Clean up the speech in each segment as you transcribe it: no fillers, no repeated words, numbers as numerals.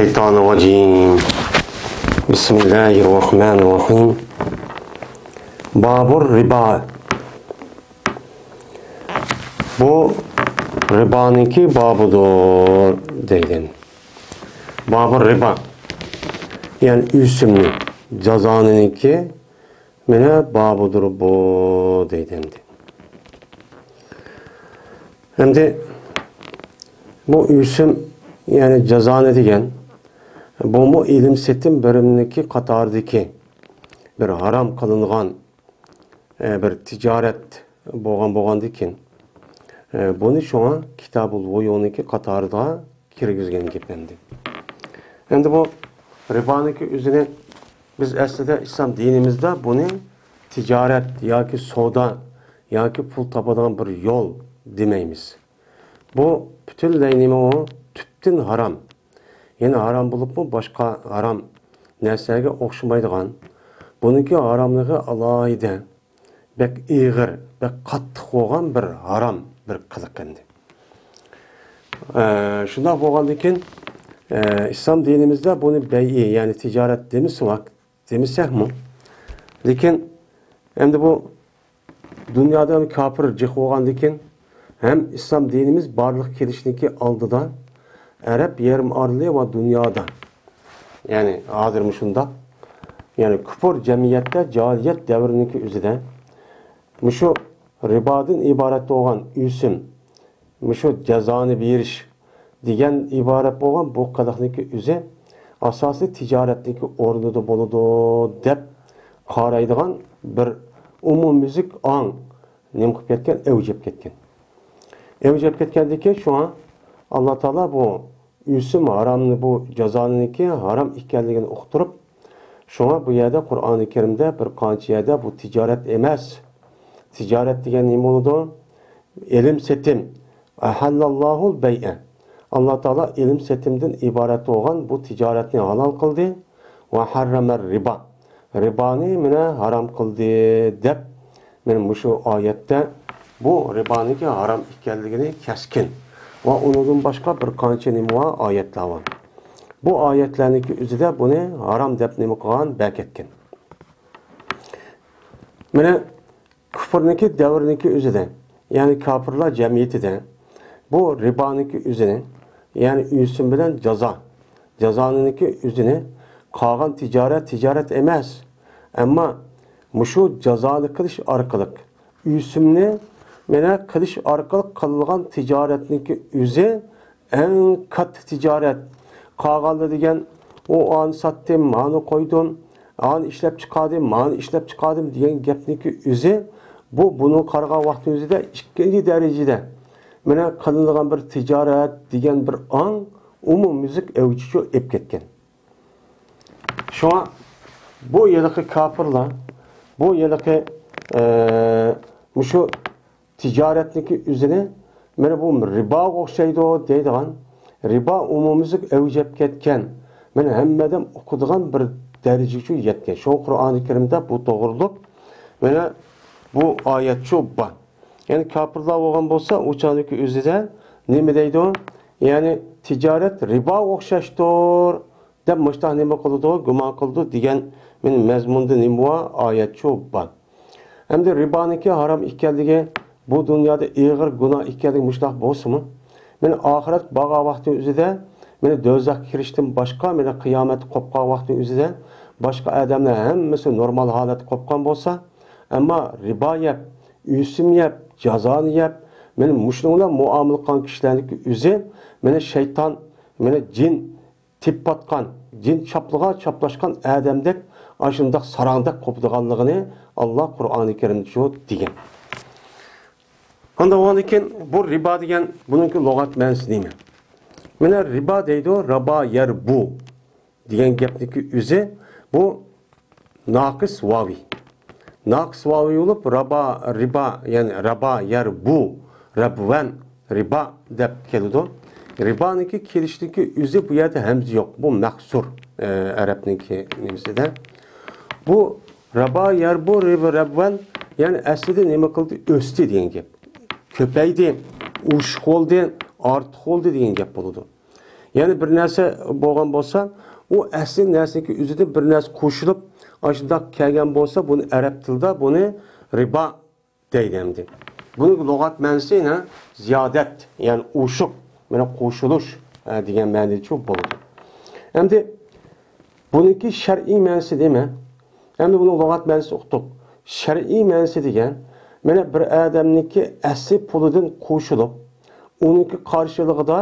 Şeytanirracim. Bismillahirrahmanirrahim. Babur riba. Bu ribanınki babıdır deyden. Babur riba. Yani üsümlü cezanınki mene babıdır bu deyden. Hem de bu üsüm yani cezanı degen bu mu ilim setim birimdeki katardaki bir haram kılıngan bir ticaret boğan diken bunu şu an Kitab-ul Buyu'nunki katarda kirgizgen geplendi. Hem de bu ribanınki üzerine biz aslında İslam dinimizde bunu ticaret ya ki soda ya ki pul tapadan bir yol demeyimiz. Bu bütün leynime o tüptün haram. Yani haram bulup mu başka haram neslerge okşumaydıgan. Bununki haramlığı alaydı. Bek iğir, bek kattık olan bir haram bir kılık kendi. Şunda boğandıkken İslam dinimizde bunu beyi yani ticaret demişsek mi? Lakin hem de bu dünyada kafir cih boğandıkken hem İslam dinimiz barlık kelişindeki aldıda Arap yerim arlığı ve dünyada yani adırmışında yani küfür cemiyette cahiliyet devrindeki üzere şu ribadın ibaret olan üsüm şu cezanı biriş diyen ibaret olan bu kadarındaki üze asası ticaretteki orduda boludu dep karaydıgan bir umum müzik an nemkip ketken evcep ketken. Evcep ketkendeki şu an Allah Teala bu üsüm haramını bu cezanınki haram ikenligini uqturup şuna bu yerde Kur'an-ı Kerim'de bir qancha yerde bu ticaret emas. Ticaret degen nima bo'ladi? Ilim setim. Ahallallahu bey'e. Allah Teala ilim setimden ibaret olan bu ticaretni halal kıldı ve harramer riba. Ribani mine haram kıldı dep men şu ayette bu ribanınki haram ikenligini keskin. Ve onun başka bir qancha nima ayetler var. Bu ayetlerdeki üzerinde bunu haram dep nima qilgan beketken. Mene küfürniki devrindeki üzerinde yani kafirler cemiyetinde bu ribanınki üzerine yani üsüm bilen cezanınki üzerine kalan ticaret emez. Ama muşu cezalı kılış arkalık üsümne mene kılış arkalık kılgan ticaretniki üze en kat ticaret kağaldı degen o an sattım, manı koydum, an işlep çıkardım, manı işlep çıkardım diyen gepniki üze bunu karga vakti üzede ikinci derecede mene kılıngan bir ticaret degen bir an umum müzik evciço ep ketken. Şu an bu yılıkı kafirler bu yılıkı şu ticaretniki üzerine mene bu riba okşaydı deydigan riba umumizlik evcep ketken mene hemmeden okuduğun bir derececi yetken. Şu Kur'an-ı Kerim'de bu doğruluk mene bu ayet şu var. Yani kafirler olan bolsa uçanıki üzerine nime deydi o? Yani ticaret riba okşaştır dep müştah nime kıldı, güman kıldı diyen benim mezmunda nime ayet şu var. Hem de ribanınki haram ikenligi bu dünyada iğir günah ikenligi müştah bolsun mu? Mene ahiret bağa vakti üzerinde mene dözak kiriştim başka mene kıyamet kopqa vakti üzerinde başka adamlar hemmesi normal halet kopkan bolsa ama riba yap, üsüm yap, cezanı yap mene muşnunla muamele qilgan kişilerniki üzerinde mene şeytan, mene cin tip patkan, cin çaplaşkan adamdek aşındak sarandak kopduğanlığını Allah Kur'an-ı Kerim'de şu degen. Onda o iken bu riba degen bununki logat mənsi neymi? Mene riba deydi o raba yer bu degen gepniki üze bu nakıs vavi. Nakıs vavi olup riba yani raba yer bu rabven riba dep kelido. Ribanınki kelişteki üze bu yerde hemzi yok. Bu meksur Arap'nınki nimside. Bu raba yer bu rabven yani aslında nime kıldı? Östü diyen gep. Köpeydi, uşuk oldu, artık oldu diyen gep buludu. Yani bir narsa bo'lgan bo'lsa, o asli narsaniki o'zida bir narsa qo'shilib, ashundoq kelgan bo'lsa, buni arab tilida buni riba deydi endi. Buning lug'at ma'nosi yana ziyodat, ya'ni o'shiq, mana qo'shilish degan ma'noda bo'ladi. Endi buniki shar'iy ma'nosi dema. Endi buni lug'at ma'nosi uqdiq. Shar'iy ma'nosi degan, mana bir odamniki asli pulidan qo'shilib, uniki qarshiligida,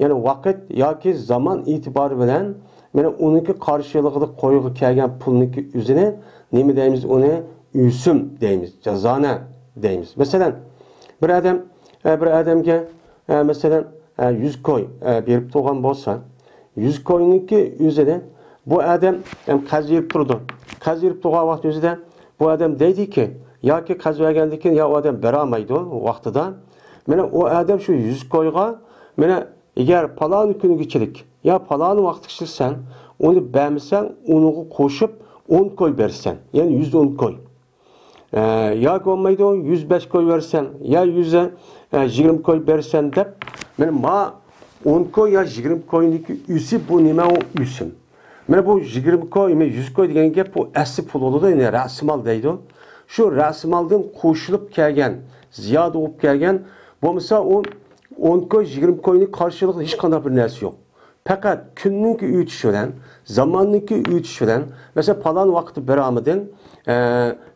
ya'ni vaqt yoki zaman e'tibori bilan mana uniki qarshiligida qo'yib kelgan pulniki o'zini nima deymiz? Uni usum deymiz, jazona deymiz. Masalan, bir odamga masalan 100 koy berib turgan bo'lsa, 100 koyniki o'zini bu odam qaziyib turdi. Qaziyib turgan vaqt o'zida bu odam deydiki, yoki qazvagandan keyin ya odam beramaydi vaqtida. Mana o odam shu 100 koyga mana agar palon kunigachilik ya palon vaqt ishirsan, uni bermasan, uni qo'shib 10 koy bersan, ya'ni 110 koy. Yoki olmaydi 105 koy versen, ya 120 koy bersen deb, mana 10 koy ya 20 koyniki üsi bu nima o üsüm. Mana bu 20 koy, 100 koy degan gap bu asli pul bo'ladi, ya'ni rasmal deydi. Shu rasmaldan qo'shilib kelgan, ziyoda bo'lib kelgan, bo'lmasa o 10 koy, 20 koyni qarshiliq hech qanday bir narsa yo'q. Faqat kunninki o'tishi bilan, zamonniki o'tishi bilan, mesela falan vaqti beramidin,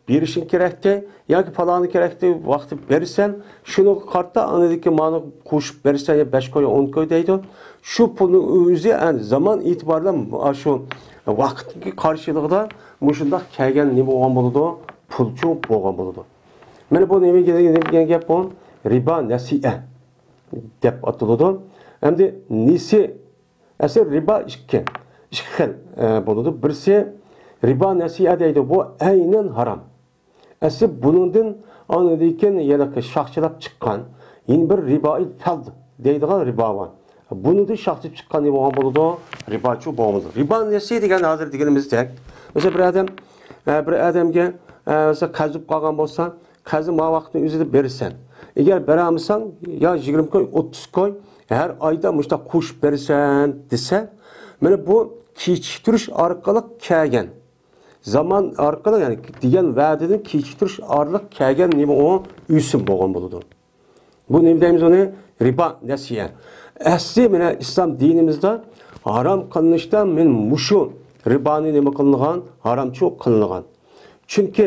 berishing kerakda yoki faloni kerakda vaqti bersan, shuni qarta anadagi ma'no qo'shib bersan, 5 koy, 10 koy deydi. Shu pulni o'zi zaman e'tiboriyle shu vaqtga qarshiligida mushundoq kelgan nima bo'lgan bo'ladi? Pulchu bo'lgan bo'ladi. Mana bu nima degan gap bu? Riba nasi'a deb ataladi. Endi nisi asl riba ikki xil bo'ladi. Birisi riba nasi'a deydi. Bu aynan haram. Asl buningdan anadikin yana shaxchilab chiqqan yeni bir riboil fald deydigan ribo bor. Buningdan shaxchib chiqqan nima bo'lgan bo'ladi? Ribochi bo'ladi. Riba nasi'a degan hozir deganimizdek, mesela bir odamga mesela qazib qolgan bo'lsa, qazib ma vaqtni o'zida bersan. Agar beramisan, ya 20 koy, 30 koy her ayda mushta qo'shib bersan desa, mana bu kechiktirish orqali kelgan. Zaman orqali, ya'ni degan va'dadan kechiktirish orqali kelgan nima o usum bo'lgan bo'ladi. Bu nima deymiz uni? Riba nasiya. Asli mana islom dinimizda harom qilinishdan men mushu riboni nima qilingan? Haromchi qilingan. Çünkü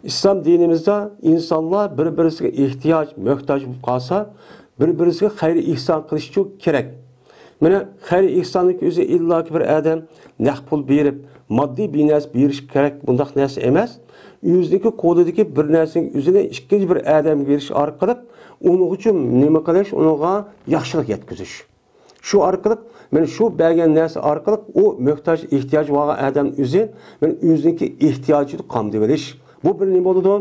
İslam dinimizde insanlar birbirine ihtiyaç, muhtaç kalsa birbirine hayır ihsan kılış çok gerek. Mana hayır ihsanlık özü illa ki bir adam naq pul berip, maddi bir narsa berish kerak, bundaq narsa emas. O'zidagi qo'lidagi bir narsaning o'zini ikkinchi bir odamga berish orqali uning uchun nima qilish, unga yaxshilik yetkazish. Shu orqali men shu bergan narsa orqali o muhtoj, ehtiyoj bo'lgan odam o'zi men o'ziniki ehtiyojini qamdab olish. Bu bir nima bo'ladi?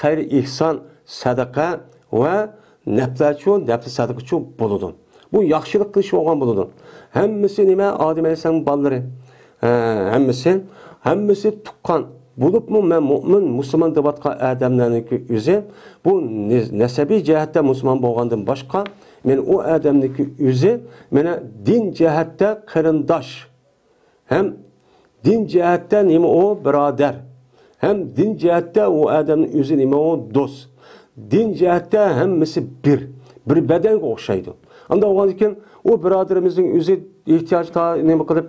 Xayr, ihson, sadaqa va naflachu, nafli sadaqachu bo'ladi. Bu yaxshilik qilish bo'lgan bo'ladi. Hammasi nima? Odam alayhisalom bolalari. Hammasi tuqqan. Bo'libmi men mu'min, musulmon deb atgan odamlarning o'zi bu nasabiy jihatda musulmon bo'lgandan boshqa men o odamniki o'zi mena din jihatda qarindosh. Hem din jihatda nima o birodar. Hem din jihatda o odamning o'zi nima o do'st. Din jihatda hammasi bir bedanga o'xshaydi. Anda o'g'an ekan o birodarimizning o'zi ehtiyojda nima qilib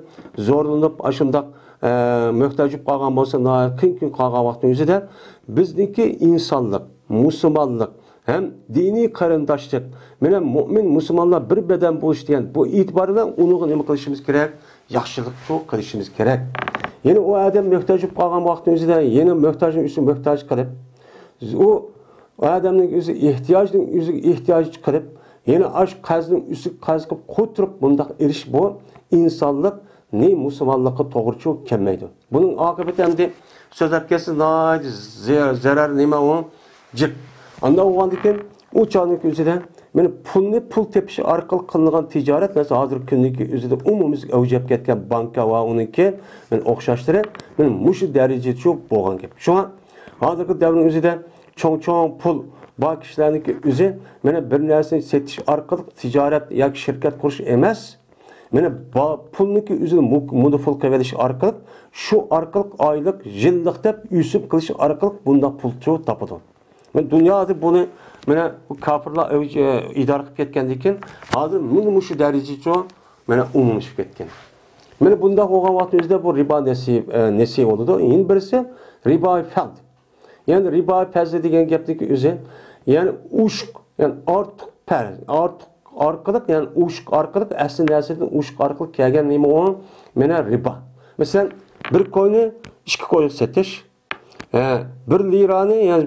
zo'rlanib ashundaq muhtoj qolgan bo'lsa, qiyin qolgan vaqtning o'zida bizniki insonlik, musulmonlik hem dini qarindoshlik, mana mu'min musulmonlar bir beden bo'lish degan bu e'tibor bilan uni nima qilishimiz kerak? Yaxshilik qilishimiz kerak. Ya'ni o odam muhtoj qolgan vaqtning o'zida yana muhtojning uchun muhtoj qilib, o odamning o'zi ehtiyojning o'ziga ehtiyoj qilib, yana ash qazning usi qaz qilib qo'tirib bundaq erish bu insonlik ne musulmonlikqa to'g'ri kelmaydi. Buning oqibati hamda so'zlab kelsa zarar nima u? Jip. Anda o'g'andikin u chaqning o'zida meni pulni pul tepish orqali qilingan tijorat, masalan, hozir kunning o'zida umumiy avjab ketgan banka va uniki men o'xshashtirib, men mush darajada bo'lgan gap. Shunga hozirgi davrning o'zida cho'ng pul bor kishilarniki o'zi mana bir narsani setish orqali tijorat yoki shirkat qurish emas. Mana pulniki o'zini modifikatsiya qilish orqali, shu orqali oylik, yillik deb yusub qilish orqali bunda pul topadi. Men dunyoda buni mana bu kafirlar idora qilib ketgandan keyin hozir mana shu darajaga mana umumlashib ketgan. Mana bunda bo'lgan vaqtimizda bu ribo nesi bo'ladi. Eng birisi ribo fard. Yani ribo fard degan gapniki o'zi, yani ushq, yani ortiq orqali, yani ushq orqali asl narsadan ushq orqali kelgan nima o? Mana ribo. Masalan, bir ko'yni 2 ko'yga setish, 1 lirani, yani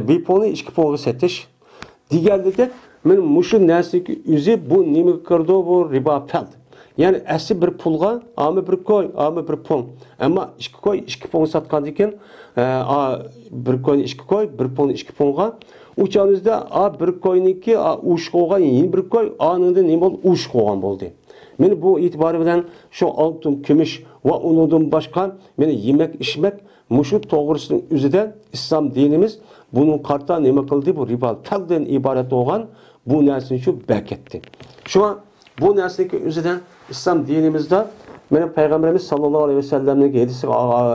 biponi 2 pulga setish deganlikda men mushu narsaga o'zi bu nima kirdi bu ribo fard. Yani asli bir pulga, ama bir koy, ama bir pul. Ama 2 koy, 2 pul satqandan keyin, bir koyni 2 koy, bir pulni 2 pulga. Uçağınızda bir koyniki uş qo'ygan, yeni bir koy, anında nima bo'ldi? Uş qo'ygan bo'ldi. Men bu e'tibori bilan shu oltin, kumush va undan boshqa meni yemek, içmek, mushu to'g'risining o'zida islom dinimiz bunun qarta nima qildi? Bu ribo farddan iborat bo'lgan bu narsani shu beketdi. Şu an bu narsaning o'zidan islom dinimizda meni payg'ambarimiz sallallohu alayhi vasallamning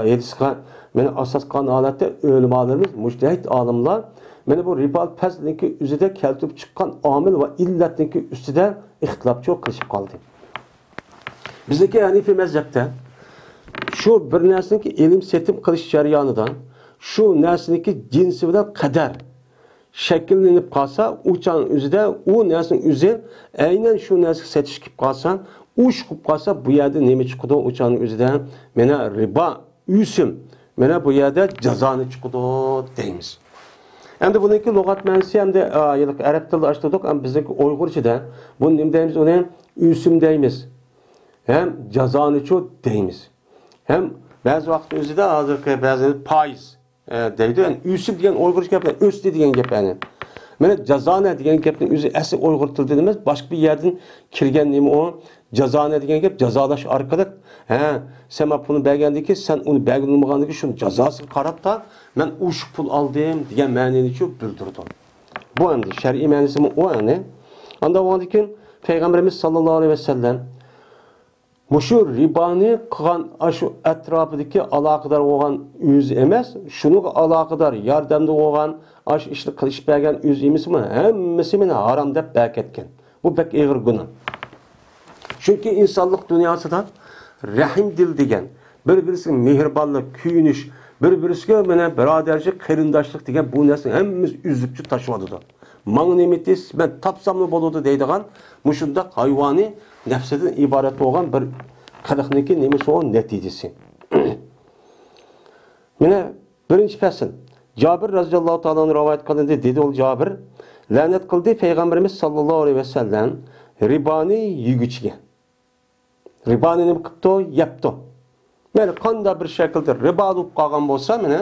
hadisiga meni asos qilgan holatda ulamolarimiz, mujtahid olimlar mana bu ribo fardniki o'zida keltirib chiqqan omil va illatniki ustida ixtilofchilik qilishib qoldi. Bizdagi Hanifiy mazhabda shu bir narsaniki ilm setim qilish jarayonidan shu narsaniki jinsi bilan qadar shakllanib qolsa, o'chan o'zida u narsaning o'zi aynan shu narsaga setish qilib qolsa, ush qilib qolsa, bu yerda nima chiqadi? O'chaning o'zida mana ribo usim, mana bu yerda jazoni chiqadi deymiz. Endi buniki lug'at ma'nosi hamda arab tilida ochdik, ham bizdagi Uyg'urchada buni nima deymiz? Uni usim deymiz. Hem jazonichu deymiz. Hem ba'zi vaqt o'zida hozirgi ba'zi foiz deydi. Yani usim degan Uyg'urcha gaplar, o'sdi degan gap yani. Mana jazona degan gapning o'zi asli Uyg'ur tilida emas, boshqa bir yerdan kirgan nima o? Jazona degan gap jazolash orqali, sen pulni bergandiki, sen uni berganmagandiki shuni jazosini qarab da men ush pul oldim degan ma'noni bildirdi. Bu endi shar'iy ma'nosi o yani. Anda bo'lgandan keyin Payg'ambarimiz sallallohu alayhi vasallam mushu riboni qilgan shu atrofidagi aloqador bo'lgan o'zi emas, shunga aloqador yordamda bo'lgan shu ishni qilish bergan o'zi emasmi? Hammasi meni harom deb berketgan. Bu bek og'ir gunoh. Chunki insonlik dunyosida rahim dil degan, bir-birisiga mehribonlik, kuyinish, bir-birisiga mana birodarchilik, qarindoshlik degan bu narsani hammamiz uzibchi tashladi. Mana nimitis men topsamni bo'ladi deydigan mushundaq hayvoniy nafsidan iborat bo'lgan bir qiliqniki nimasi o natijasi. Mana birinchi fasl Jabir roziyallohu ta'ala rivoyat qilindi, dedi ol Jabir, la'nat qildi Payg'ambarimiz sallallohu alayhi vasallam riboni yeguchiga. Riboni nima qildi? Yapti. Mana qanday bir shaklda ribo bo'lib qolgan bo'lsa, mana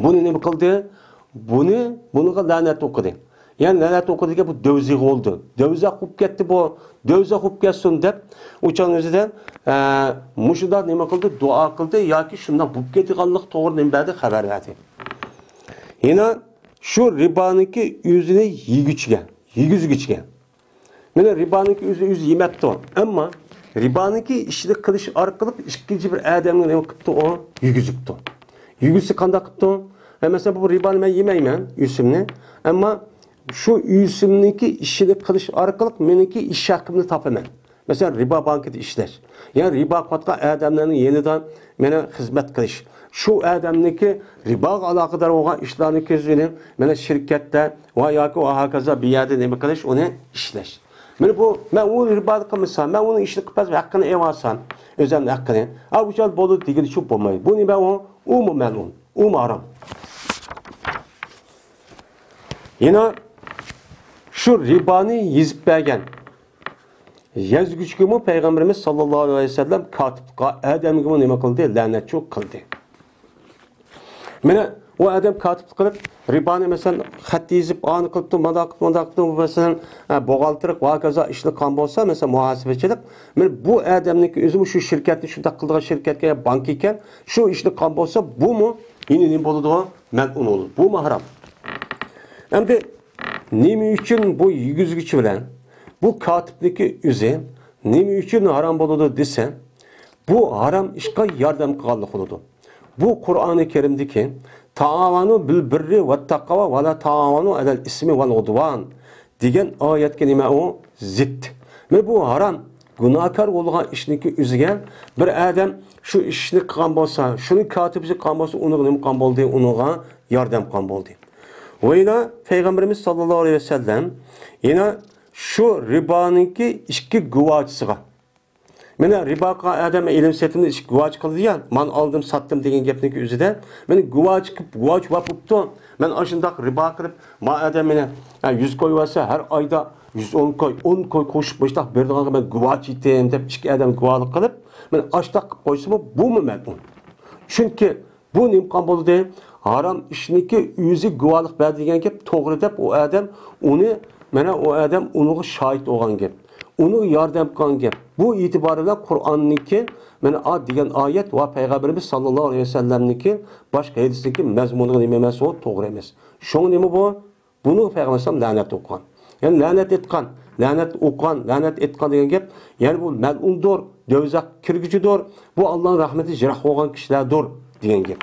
buni nima qildi? Buniga la'nat o'qidi. Yani la'nat o'qidiga bu dövzi oldu. Dövza qilib ketdi bu. Dövza qilib ketsin deb o'chaning o'zidan mushunda nima qildi? Duo qildi yoki shundan bo'lib ketganlik to'g'ri nima berdi? Xabar berdi. Yana shu riboniki o'zini yegizgichga. Mana riboniki o'zi yemabdi. Ammo riboniki ishni qilish orqali ikkinchi bir odamni nima qilibdi? O yegizibdi. Yegizsi qanday qilibdi? Mesela bu ribani ben yemeymen, yüzümni. Ama şu yüzümdeki işini kılış arkalık meniki iş hakkımını tapamen. Mesela riba bankada işler. Yani riba katka adamların yeniden mene hizmet kılış. Şu adamdaki riba alakadar olan işlerini közünün mene şirkette veya ki o hakaza bir yerde ne kılış onu işler. Ben o riba kılmışsam, ben onun işini kıpaz ve hakkını evasan, özellikle hakkını. Abi bu çal bolu digili çok bulmayı. Bu ne ben o mu melun, o mu aram. Yine şu ribani yizib bergen yazgıçkimi Peygamberimiz sallallahu aleyhi ve sellem katibqa adamga nima qildi? La'natchoq qildi. Mana o adam katiblik qilib ribani mesela xat yezib, ani qilibdi, mandaqibdi, mesela buğaltırıq va kaza ishli qon bo'lsa, mesela muhasebecilik, men bu adamniki o'zi shu shirkatni shunda qildigan shirkatga bank ekan, shu ishli qon bo'lsa, bu mu? Yine nima bo'ladi? Mal'un olur. Bu mu haram? Endi nima uchun bu yuguzgichi bilan bu katibniki o'zi nima uchun harom bo'ladi desa, bu harom ishga yordam qilganlik bo'ladi. Bu Qur'oni Karimdagi taavanu bil birri va taqva va la taavanu alal ismi val udvan degan oyatga nima u zid. Mana bu harom gunohkor bo'lgan ishniki o'ziga bir odam shu ishni qilgan bo'lsa, shuni kotibisi qilgan bo'lsa, uni nima qilgan bo'ldi, unga yordam qilgan bo'ldi. Va yana payg'ambarimiz sollallohu alayhi vasallam yana shu riboniki ikki guvochisiga mana riboga odam ilm setimni ish guvoch qildi ya, men oldim, sotdim degan gapniki o'zida meni guvoch vopibdi. Men ashundaq ribo qilib, ma odam meni 100 qo'yib olsa, har oyda 110 qo'y, 10 qo'y qo'shib qo'ysaq, berdigan men guvoch etim deb ikki odam guvohlik qilib, men ashtaq qilib qo'ysam, bu ma'lum. Chunki bu nimqon bo'ldi, harom ishniki o'zi guvohlik berdigan gap to'g'ri deb u odam uni mana u odam uniga shohid bo'lgan gap. Uni yordam qilgan gap. Bu e'tibor bilan Qur'onniki mana degan oyat va payg'ambarimiz sollallohu alayhi vasallamniki boshqa hadisdagi mazmuni nima emas, u to'g'ri emas. Shunga nima bu? Buni payg'ambarimiz la'nat o'qigan. Ya'ni la'nat etgan degan gap, ya'ni bu mal'undir, do'zax kirguchidir, bu Allohning rahmati jiroq bo'lgan kishilardir degan gap.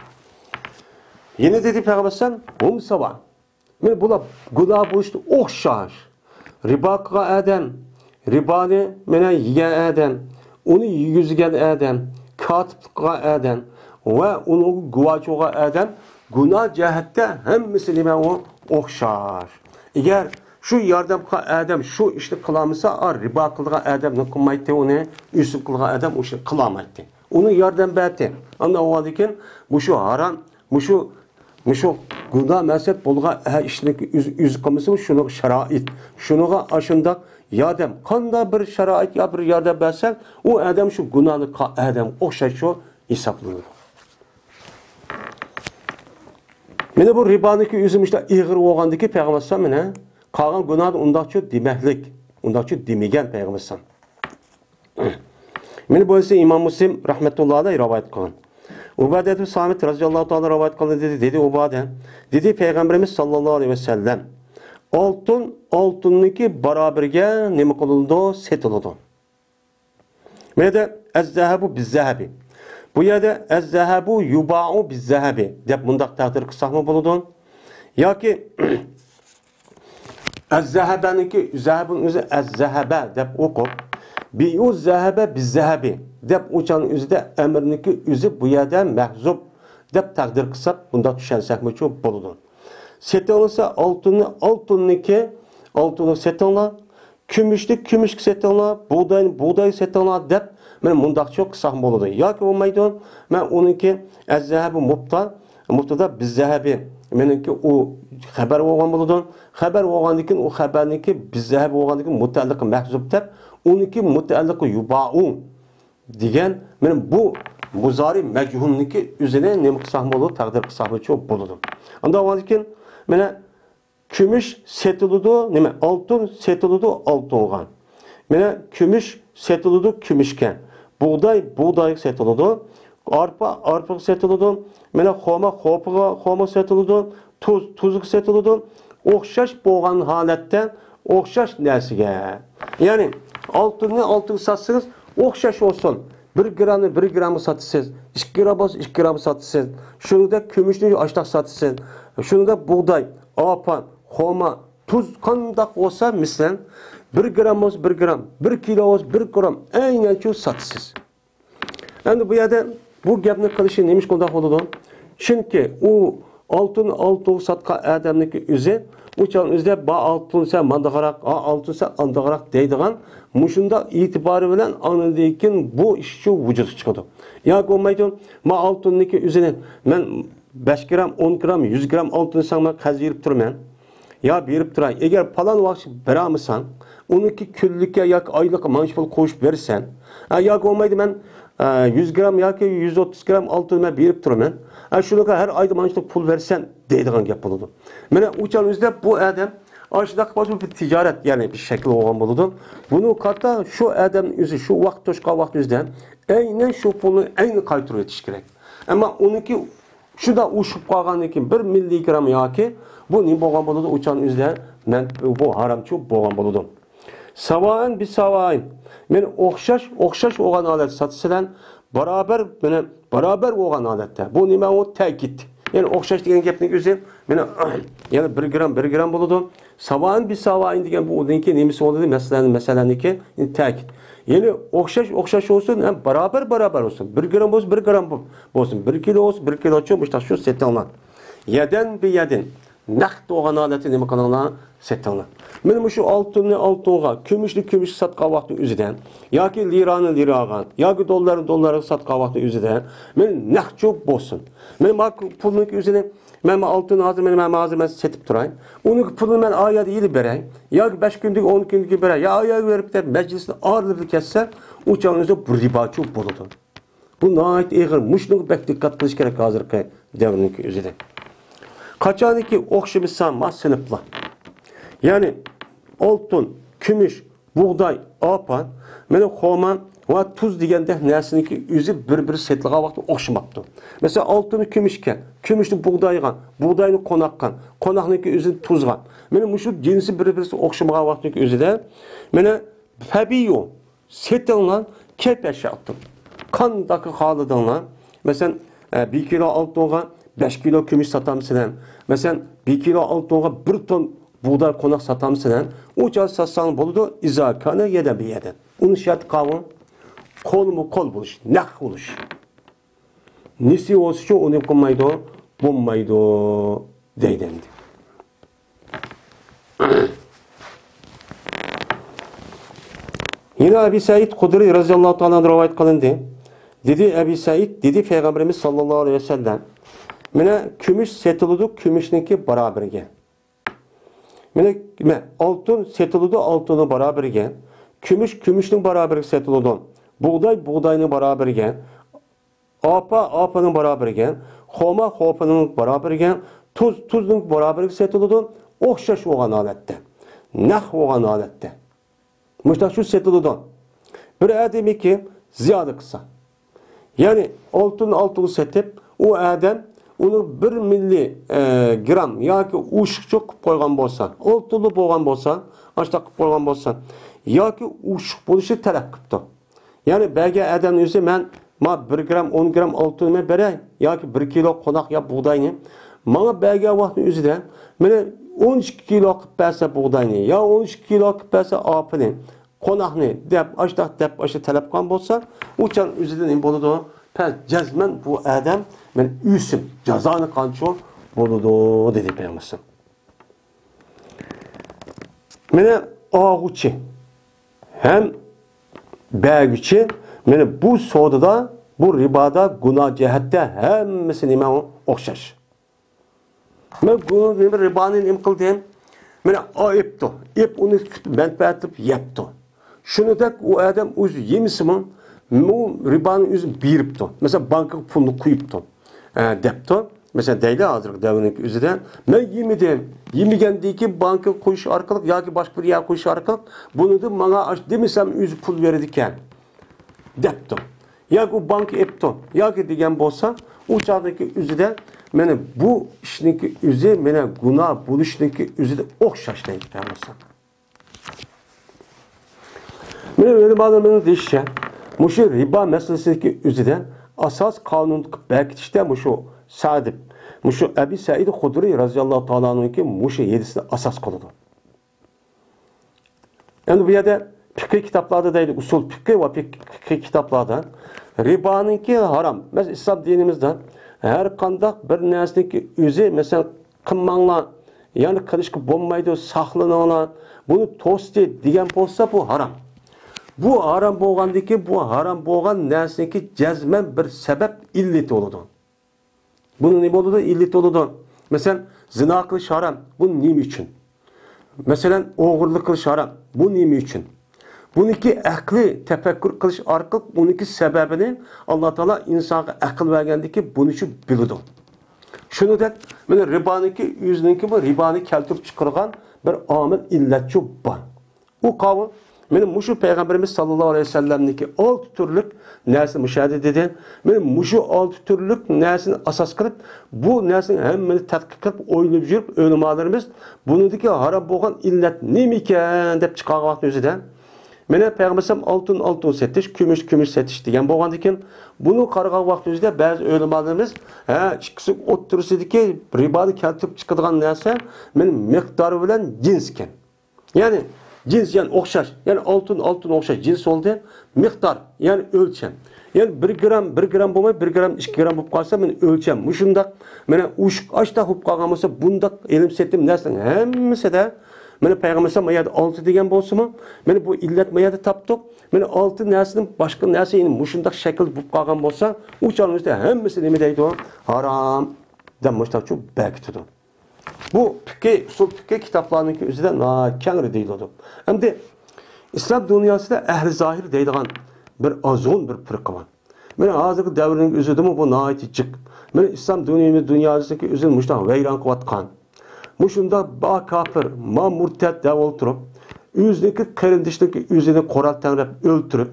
Yine dedi payg'ambarimiz umsava. Men bular gunoh bo'lishdi o'xshash. Ribo qilgan odam, riboni mena yegan odam, uni yuzgan odam, kotiblik qilgan odam va uni guvoch bo'lgan odam gunoh jihatda hammasi nima o'xshash. Agar shu yordam qilgan odam shu ishni qilmasa, ribo qilgan odamni qilmaydi, uni usub qilgan odam o'sha qilmaydi. Uni yordam berdi. Unda o'g'likin bu shu harom, bu shu gunoh mas'at bo'lgan ishni o'z qilmasa, shuni sharoit, shuniga ashunda yordam, qanday bir sharoit yo bir yordam bersa, u odam shu gunohni odam o'xshash shu hisoblanadi. Mana bu riboniki o'zim ishda ig'ir bo'lgandiki payg'ambarimiz mana qolgan gunohni undaqcha demaklik, undaqcha demagan payg'ambarimiz. Mana bu esa Imom Muslim rahmatullohi alayhi rivoyat qilgan. Ubadah ibn Samit radhiyallohu ta'ala rivoyat qildi dedi Ubadah. Dedi payg'ambarimiz sollallohu alayhi vasallam oltinniki barobarga nima qilindi? Setiladi. Mana az-zahabu biz-zahabi. Bu yerda az-zahabu yuba'u biz-zahabi deb mundaq taqdir qilsaqmi bo'ladi? Yoki az-zahabaniki zahabun o'zi az-zahaba deb o'qib, bi'u zahaba biz-zahabi deb o'chan o'zida amrniki o'zi bu yerda mahzub deb taqdir qilsak, bunda tushensakmi bo'ladi. Setilsa oltinniki setillar, kumushni setillar, buğday setillar deb men mundaqcha qilsaq bo'ladi. Yoki bo'lmaydi, men uniki az-zahabu mubtada biz-zahabi meniki u xabar bo'lgan bo'ladi. Xabar bo'lgandan keyin u xabarniki biz-zahabi bo'lgandan keyin mutaalliq mahzub deb uniki mutaalliq yuba'u degan men bu muzari majhulniki o'zini nima qilsaq bo'ladi, taqdir qilsaq bo'ladi. Unda o'g'andan mana kumush setiladi, nima oltin setiladi oltinga. Mana kumush setiladi kumushga. Buğday setiladi, arpa setiladi, mana xoma setiladi, tuz setiladi. O'xshash bo'lgan holatda o'xshash narsaga. Ya'ni oltin satsangiz o'xshash olsun. 1 gramni satsangiz, 2 gram satsangiz, shunda kumushni ashtaq satsangiz, shunda buğday, arpa, xoma, tuz qandaq bo'lsa, mislan 1 gram, 1 kilo, 1 gram aynan shu satsangiz. Endi bu yerda bu gapni qilishi nima qanday bo'ladi? Chunki u oltin satgan odamniki o'zi o'chan o'zida ba oltinsa mandaqaroq, oltinsa andaqaroq deydigan mushunda e'tibori bilan analikin bu ish shu vujudga chiqadi. Yo'q bo'lmaydi, ma oltinniki o'zini men 5 gram, 10 gram, 100 gram oltin sanma qazirib turman. Ya berib turay. Agar falon vaqt beramisan, uniki kunlikka yoki oylik mansh pul qo'shib bersan, yo'q bo'lmaydi, men 100 gram yoki 130 gram oltin men berib turaman. Shunaqa har oyda manshlik pul bersan deydigan gap bo'ladi. Mana o'chan o'zida bu odam ashunaq bir tijorat, ya'ni bir shakl bo'lgan bo'ladi. Buni qatta shu odam o'zi shu vaqt to'shqa vaqt o'zidan aynan shu pulni ayni qaytarib o'tish kerak. Ammo uniki shunda ushib qolgandan keyin 1 milligram yoki bu nima bo'lgan bo'ladi? O'chan o'zida men bu haramchi bo'lgan bo'ladi. Savain bir savain. Men o'xshash olgan alet satsalar barabar olgan aletde. Bu nima o ta'kid. Yani o'xshash degan gapning o'zi meni yana 1 gram bo'ladi. Savain bir savain degan bu o'zinki nemisi bo'ladi, masalaniki ta'kid. Yani o'xshash olsun, hem barabar olsun. 1 gram olsun, 1 gram olsun. 1 kilo olsun, 1 kilo olsun. İşte şu setanlar. Yeden bir yeden. Naqd olgan aleti nima qilinglar? Setanlar. Mana shu oltinga, kumushni satgan vaqtning o'zida, yoki lirani liraga, yoki dollarni satgan vaqtning o'zida, men naqd cho'p bo'lsin. Men pulning o'zini, men oltin hozir men setib turay. Uni pulni men oyada yilib beray, yoki 5 kunlik, 10 kunlik beray, yo oyga berib deb majlisni orlib ketsa, u chog'ingizda bu ribo cho'p bo'ladi. Bu nihoyat ig'ir, mushning bak diqqat qilish kerak hozirgi davrning o'zida. Qachoniki o'xshamasa sinflar. Yani oltin, kumush, buğday, apan, mana xoma va tuz deganda narsaniki o'zi bir setilgan vaqtda o'xshamabdi. Mesela oltinni kumushga, kumushni buğdayga, buğdayni qo'noqniki o'zi tuzga. Mana shu jinsi bir-birisi o'xshamagan vaqtning o'zida mana tabiiy setilgan kepashatdi. Qanday xohladinglar? Mesela 1 kilo oltinga 5 kilo kumush satamsizlar. Mesela 1 kilo oltinga 1 ton buğday qo'noq satamsizlar. O çal satsan bo'ladi, izakana yeda bir yeda. Uni shart qavun qo'l bo'lish, naq bo'lish. Nesi olsa uni bo'lmaydi deydi endi. Yine Ebu Said Hudri radhiyallohu ta'ala rivoyat qilindi. Dedi Ebu Said, dedi Peygamberimiz sallallohu aleyhi ve sellem, mana kumush setiladi, kumushniki barobarga. Mana oltin setiladi, oltini barobarga. Kumushning barobarga setiladi. Buğdayning barobarga. Apaning barobarga. Xomaning barobarga. Tuzning barobarga setiladi. O'xshash bo'lgan holatda. Naq bo'lgan holatda. Mushtash shu setiladi. Bir adamiki ziyoda qilsa. Yani oltin setib, o adam onu 1 miligram yoki ushiqcha qilib qo'ygan bo'lsa, oltinli bo'lgan bo'lsa, ashta qilib qo'ygan bo'lsa, yoki ushiq bo'lishi talab qilibdi. Yani belki adamning o'zi men 1 gram 10 gram oltinni beray yoki 1 kilo qo'noq yo buğdayni menga bergan vaqtning o'zida meni 12 kilo qilib bersa buğdayni yo 12 kilo qilib bersa opini qo'noqni deb ashta talab qilgan bo'lsa, o'chan o'zida nima bo'ladi? Cezmen bu adam men üsüm cezanı qancha bo'ladi dedi Peygamber. Mene ağuçi hem bəgüçi mene bu sodada bu ribada günah cihette hemmisi nima o'xshash. Men bunu ribanın im qildim. Mene ayıptı. Onu menfaatib yaptı. Şunu da o adam o'zi yemisimi bu ribanın özü biripti. Mesela banka pulunu koyuptu. Depti. Mesela deyli hazırlık devinin özüden. Ben yemedim. Yemegandiki banka koyuş arkalık ya ki başka bir yer koyuş arkalık. Bunu da bana aç demesem özü pul verirken. Depti. Ya ki o banka epti. Ya ki degen bolsa o çağdaki özüden mene bu işinki özü mene günah buluştaki özü de o'xshash deydi Peygamber. Mene öyle bağlamını değişen Muşu riba meselesindeki üzere asas kanun bekitişte muşu Sa'd, muşu Ebu Said Hudri radhiyallahu ta'ala'nın ki muşu 7'sini asas kıldı. Yani bu yerde fıkıh kitaplarda değil, usul fıkıh ve fıkıh kitaplarda ribanın ki haram. Mesela İslam dinimizde her kandak bir nesneki üzü mesela kımmanla yani kılışkı bombaydı, saklananlar bunu tosti diyen olsa bu haram. Bu haram bo'lgandiki, bu haram bo'lgan narsaniki jazman bir sabab illati bo'ladi. Buni nima bo'ladi? Illati bo'ladi. Masalan, zina qilish haram. Bu nima uchun? Masalan, o'g'irlik qilish haram. Bu nima uchun? Buniki aqli tafakkur qilish orqali buniki sababini Alloh taolo insonga aql bergandiki, buni shu biladi. Shuningdek, mana riboniki o'ziniki bu riboni keltirib chiqargan bir omil illatchi bor. U qavm Benim muşu Peygamberimiz sallallahu aleyhi ve sellem'deki 6 türlük nersini müşahede dedi. Benim muşu 6 türlük nersini asas kılıp, bu nersini hemmini tadqiq qilib, o'ylab yurib, ulamolarimiz bunidagi haram bo'lgan illat nima ekan deb chiqargan vaqt o'zida mana Peygamberimiz altın setish, kumush setish degan bo'lgan ekan. Buni qaragan vaqt o'zida ba'zi ulamolarimiz ikkisi o'ttirisidagi riboni keltirib chiqadigan narsa men miqdori bilan jins ekan. Ya'ni cins yani o'xshash, yani altın o'xshash cins oldu. Miqdor, yani o'lcham. Yani 1 gram bo'lmay 1 gram 2 gram bo'lib qolsa men o'lcham. Mushundaq mana ushq ashta bo'lib qolgan bo'lsa bundaq ilm setim narsaning hammasida mana Peygamberimiz mayada 6 degan bo'lsa-mu, mana bu illat mayada topdik. Mana 6 narsaning boshqa narsa endi mushundaq shakl bo'lib qolgan bo'lsa, u chog'imizda hammasi nima deydi? Harom deb mushtaqchu bekitdi. Bu usul fikir kitaplarının üzerinde kengri deyildi. Hem de İslam dünyasında ehli zahir deyilgan bir azon bir fırkı var. Mene hazırki devrinin üzerinde bu naiti çık. Mene İslam dünyasındaki üzerinde muştan veyran kıvatkan. Muşunda ba kafir, ma murted dev olturup, üzerindeki kırındıştaki üzerine koral tenrep öldürüp,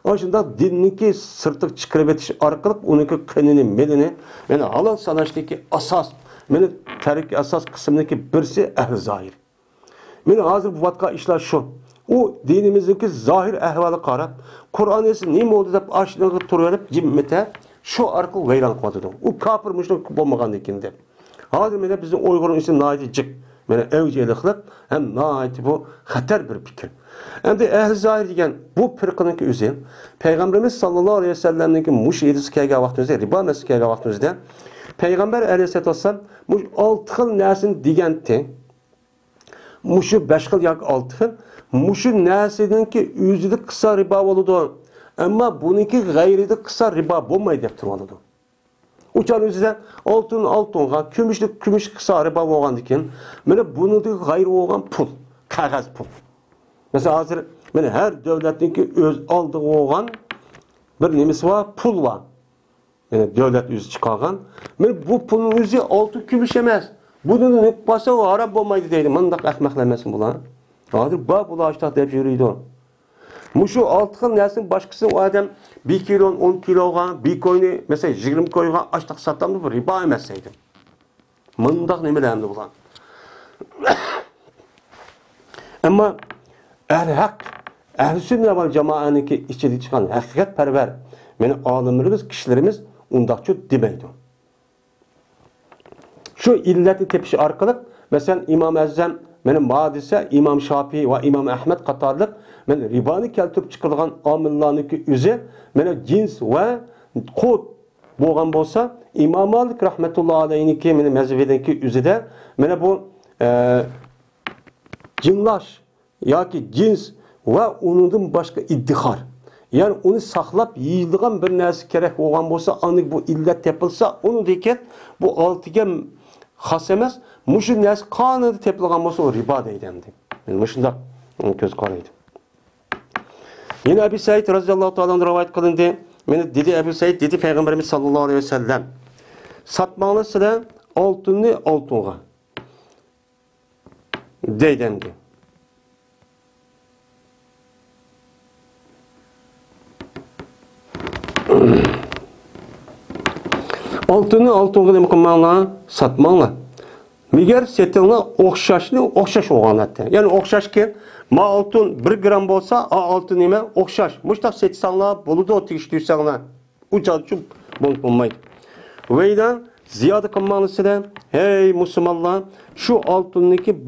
aşında dinninki sırtık çıkırıp etiş arkalık, onunki kınını, melini, yani halal sanaçtaki asas, meni tariki asas kısmındaki birisi ehl zahir. Meni hazır bu vatka işler şu. O dinimizdeki zahir ehvalı qarab, Kur'an esi nima oldu deb aşinaga turib jimmete şu arqıl veyran qiladi. O kafir mushrik bo'lmagan ekan deb. Hozir meni bizning Uyg'urlar uchun naiti jiq. Meni evceliqlik hem naiti bu xatar bir fikr. Endi ehl zahir degan bu firqaniki o'zi Peygamberimiz sallallohu alayhi vasallamning mush edisi kelgan vaqtimizda, ribo masala kelgan vaqtimizda Peygamber aleyhisselatü vesselam muş 6 xil narsin degandi. Muşu 5 xil yoki 6 xil. Muşu narsiniki o'zida qilsa ribo bo'ladi. Ammo buniki g'ayrida qilsa ribo bo'lmaydi deb turadi. Uçan o'zida oltinga, kumush qilsa ribo bo'lgan ekan. Mana buniki g'ayri bo'lgan pul, qog'oz pul. Mesela hozir mana har davlatniki o'z oldi bo'lgan bir nimasi bor, pul bor. Yani devlet yüzü çıkargan. Bu pulun yüzü altı kumuş emas. Bunun nüqbası o haram olmaydı deydi. Mındaq ahmaklanmasın bulan. Hadi bak ula açtaq deyip yürüydü. Muşu altı xil nersin başkası o adam 1 kilo 10 kiloga bitcoin'i mesela 20 koyga açtaq satamdı bu riba emeseydi. Mındaq nemelerdi bulan. Ama ehli hak, ehli sünnet vel cemaat'niki içeri çıkan hakikat perver. Meni alimlerimiz, kişilerimiz undaqçı demeydi. Şu illeti tepişi arkalık, mesela İmam Ezzem, benim hadise İmam Şafii ve İmam Ahmed qatarlık, men ribani keltirip çıkırılgan amillarniki üzü, meni cins ve kod bo'lgan bo'lsa, İmam Malik rahmetullahi aleyhiniki meni mezhebininki üzüde, meni bu cinlaş, yoki cins ve onun başka iddihar. Yani onu saklap yiyildiğin bir narsa kerak bo'lgan bo'lsa, ancak bu illet tepilsa, onu deket bu altıga xas emas, mushu narsa qonida tepilgan bo'lsa, o riba deydi endi. Yani mushundaq ko'z qaraydi. Yine Ebu Said radhiyallohu ta'ala rivoyat qilindi. Meni dedi Ebu Said dedi Peygamberimiz sallallohu aleyhi ve sellem. Satmağınız sizlar oltinni oltinga deydi endi. Altını altınga demek qilmanglar, satmanglar. Megar setinglar o'xshash o'g'anatdi. Ya'ni o'xshashki, ma oltin 1 gram bo'lsa, oltin nima o'xshash. Mushtaq setsanglar, bo'ladi, tekshirsanglar. Uchoqchi bo'lmaydi. Veydan ziyoda qilmanglar sizlar. Hey musulmonlar, shu oltinniki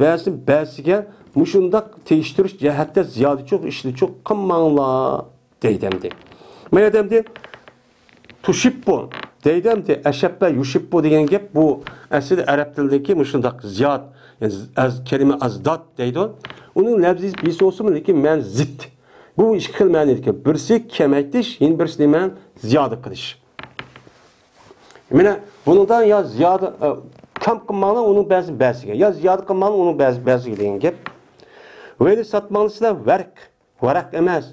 ba'siga mushundaq tekshirish jihatda ziyoda cho'q ishni cho'q qilmanglar deydimdi. Men demdi Tuşippo deydimdi, eşebbe yuşippo degan gap bu asli arab tilidagi mushundaq ziyod, yani kelime azdat deydi. Onun lafziy birisi olsun lekin men zid. Bu ikki xil ma'nodagi. Birisi kamaytirish, yana birisi nima? Ziyoda qilish. Mana bundan ya ziyoda kam qilmanglar, uning ba'ziga, ya ziyoda qilmanglar, uning ba'ziga degan gap. Veli satmanglar varaq emas.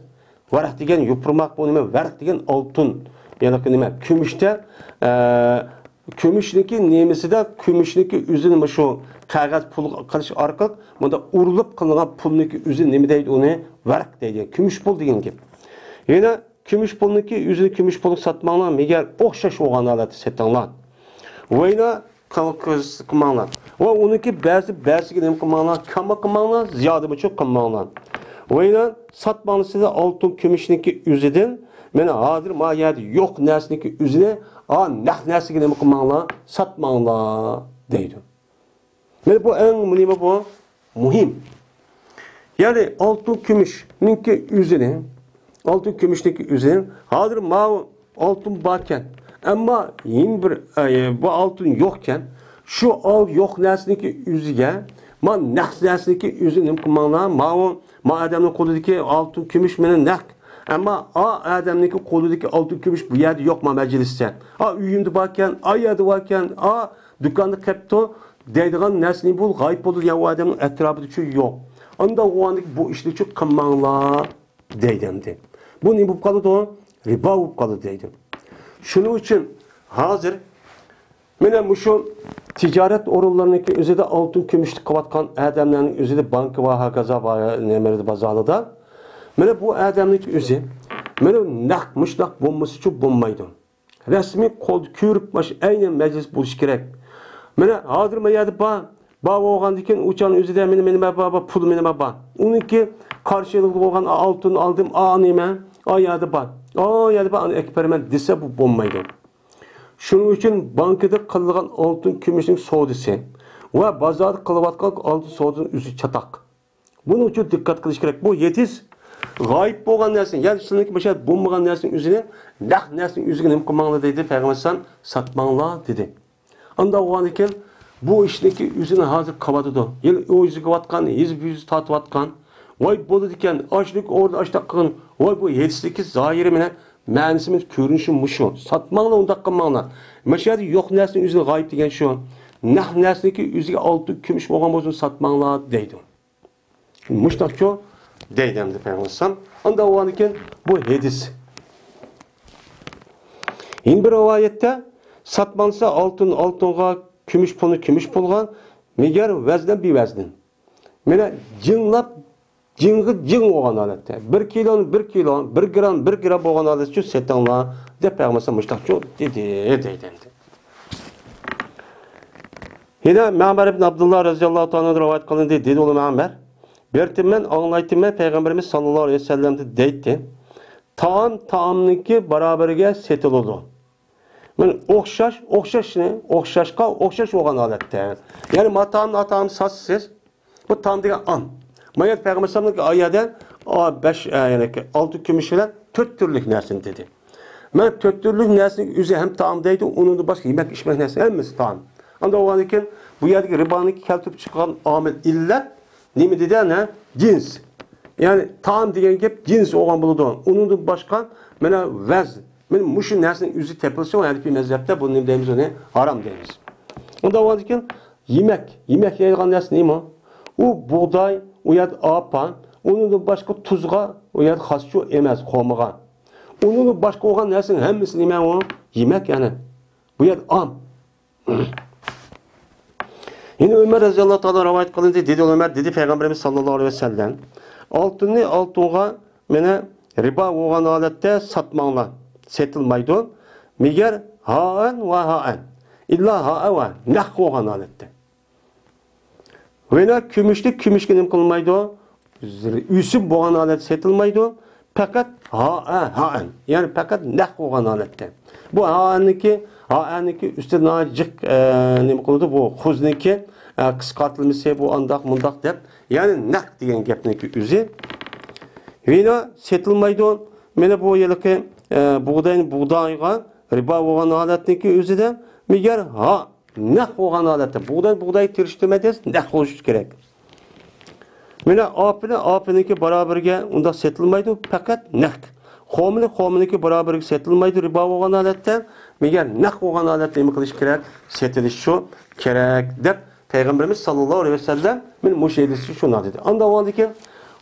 Varaq degan yupurmoq bu nima? Varaq degan oltin. Yani nima? Kumushda Kömüşniki nemesida kömüşniki üzünü şu qog'oz pul qilish orqali bunda urilib qilingan pulniki o'zi nima deydi uni varq deydi. Kumush pul degan gap. Yana kumush pulniki o'zini kumush pul sotmanglar, megar o'xshash bo'lgan holatda sotinglar. Vayna qilmanglar. Va uniki ba'ziga nima qilmanglar, kama qilmanglar, ziyodami cho'q qilmanglar. Vayna sotmanglar oltin kumushniki o'zidan mana hozir ma yerda yo'q narsaniki o'zini naq narsaga nima qilmanglar, sotmanglar deydi. Mana bu eng nima bu? Muhim. Yani altın kumushniki o'zini, altın kumushniki o'zini hozir ma altın barkan, ammo yeni bir bu altın yo'qkan, shu yo'q narsaniki o'ziga ma naq narsaniki o'zini nima qilmanglar, ma odamning qo'lidagi altın kumush meni naq. Ama adamniki qo'lidagi altın kumush bu yerda yo'q ma majlisda. Uyimda barkan, yerda barkan, do'konda qapto deydigan narsani bu g'oyib bo'ldi, ya u odamning atrofida shu yo'q. Onda o'g'anlik bu ishni shu qilmanglar deydi. Bu nima bo'lib qoladi? Ribo bo'lib qoladi deydi. Shuning uchun hozir mana shu tijorat o'rinlariniki o'zida oltin kumushni qilayotgan odamlarning o'zida bank va hokazo nimalarda bozorida mana bu odamning o'zi mana naq mushtaq bo'lmasa uchun bo'lmaydi. Rasmiy qo'lda ko'rib mash aynan majlis bo'lishi kerak. Mana hozir men yerda ba bo'lgandan keyin o'chan o'zida meni pul meni bor. Uniki qarshılıqlı bo'lgan oltin oldim, nima? Yerda bor. Yerda bor eksperiment desa bu bo'lmaydi. Shuning uchun bankada qilingan oltin kumushning savdosi va bozor qilayotgan oltin savdoning o'zi chatoq. Buning uchun diqqat qilish kerak. Bu yetiz g'oyib bo'lgan narsa, ya'ni sizlarga bo'shat bo'lmagan narsaning o'zini, naq narsaning o'ziga nima qilmanglar deydi, Payg'ambar sotmanglar dedi. Anda o'g'an ekan bu ishniki o'zini hozir qiladi. Yil o'ziga qilayotgan, yüz tortayotgan, voy bo'ladi ekan, ochlik o'rda ochtaq qilgan, voy bu yetishlik zoiri bilan ma'nosimiz ko'rinishi mushu. Sotmanglar, undaq qilmanglar. Mashhadi yo'q narsaning o'zini g'oyib degan shu. Naq narsaniki o'ziga oltin kumush bo'lgan bo'lsa sotmanglar deydi. Mushtaqcho deydi Payg'ambar. Unda o'g'an ekan bu hadis. Yine bir rivayette satmansa altınga, kumush pulga, megar vazdan bir vazdan. Mene jinlab jing bo'lgan holatda 1 kilo, 1 gram bo'lgan holatda shu setanlar deb Payg'ambar mushtaqcho dedi. Yine Ma'mar ibn Abdullah radhiyallohu ta'ala rivoyat qilindi, dedi u Ma'mar. Bertimmen anlaytımmen Peygamberimiz sallallahu aleyhi ve sellem de deydi. Taamniki beraberge setildi. Men o'xshash ne? O'xshash bo'lgan holatda. Ya'ni matam sassiz. Bu tam degan an. Mayat Peygamber sallallahu aleyhi ve sellem oyada 5 yani 6 kumush bilan 4 turlik narsani dedi. Men 4 turlik narsani o'zi ham taam deydi, onun da boshqa yemek içmek narsa hammasi taam. Anda o'g'an ekan bu yerdagi riboniki keltirib chiqqan omil illat nima dedi ana? Cins. Yani taam degan gap cins olgan bo'ladi. Undan boshqa mana vaz. Men mushu narsaning o'zi tepilsa, yani bir mazhabda bu nima deymiz, uni harom deymiz. Unda o'zikin yemek yeydigan narsa nima? U buğday, u yer apa, undan boshqa tuzga, u yer xoschu emas, qo'migan. Undan boshqa olgan narsaning hammasi nima u? Yemek yani. Bu yer am. Yine Ömer radıyallahu ta'ala rivayet kılındı. Dedi Ömer, dedi Peygamberimiz sallallahu aleyhi ve sellem. Altınga mene riba olan halette satmanglar. Setilmaydı. Megar ha'an ve ha'an. İlla ha'a ve naq olan halette. Ve kümüşke nim kılmaydı. Üsüm boğan halette setilmaydı. Fakat ha'an. Yani fakat naq olan halette. Bu ha'anniki üstüne cık nima qildi bu xuzniki qisqartilmasa bu andaq mundaq deb, yani naq degan gapniki o'zi vino setilmaydi. Mana bu yerki buğdayga riba bo'lgan holatniki o'zida megar naq bo'lgan holatda buğday terishtirmades naq bo'lishi kerak. Mana opiniki barobarga unda setilmaydi, faqat naq. Xo'miniki barobarga setilmaydi riba bo'lgan holatda, megar naq bo'lgan holatda nima qilish kerak? Setilish shu kerak deb Peygamberimiz sallallohu aleyhi ve sellem men mushedisi shuni dedi. Anda o'ldiki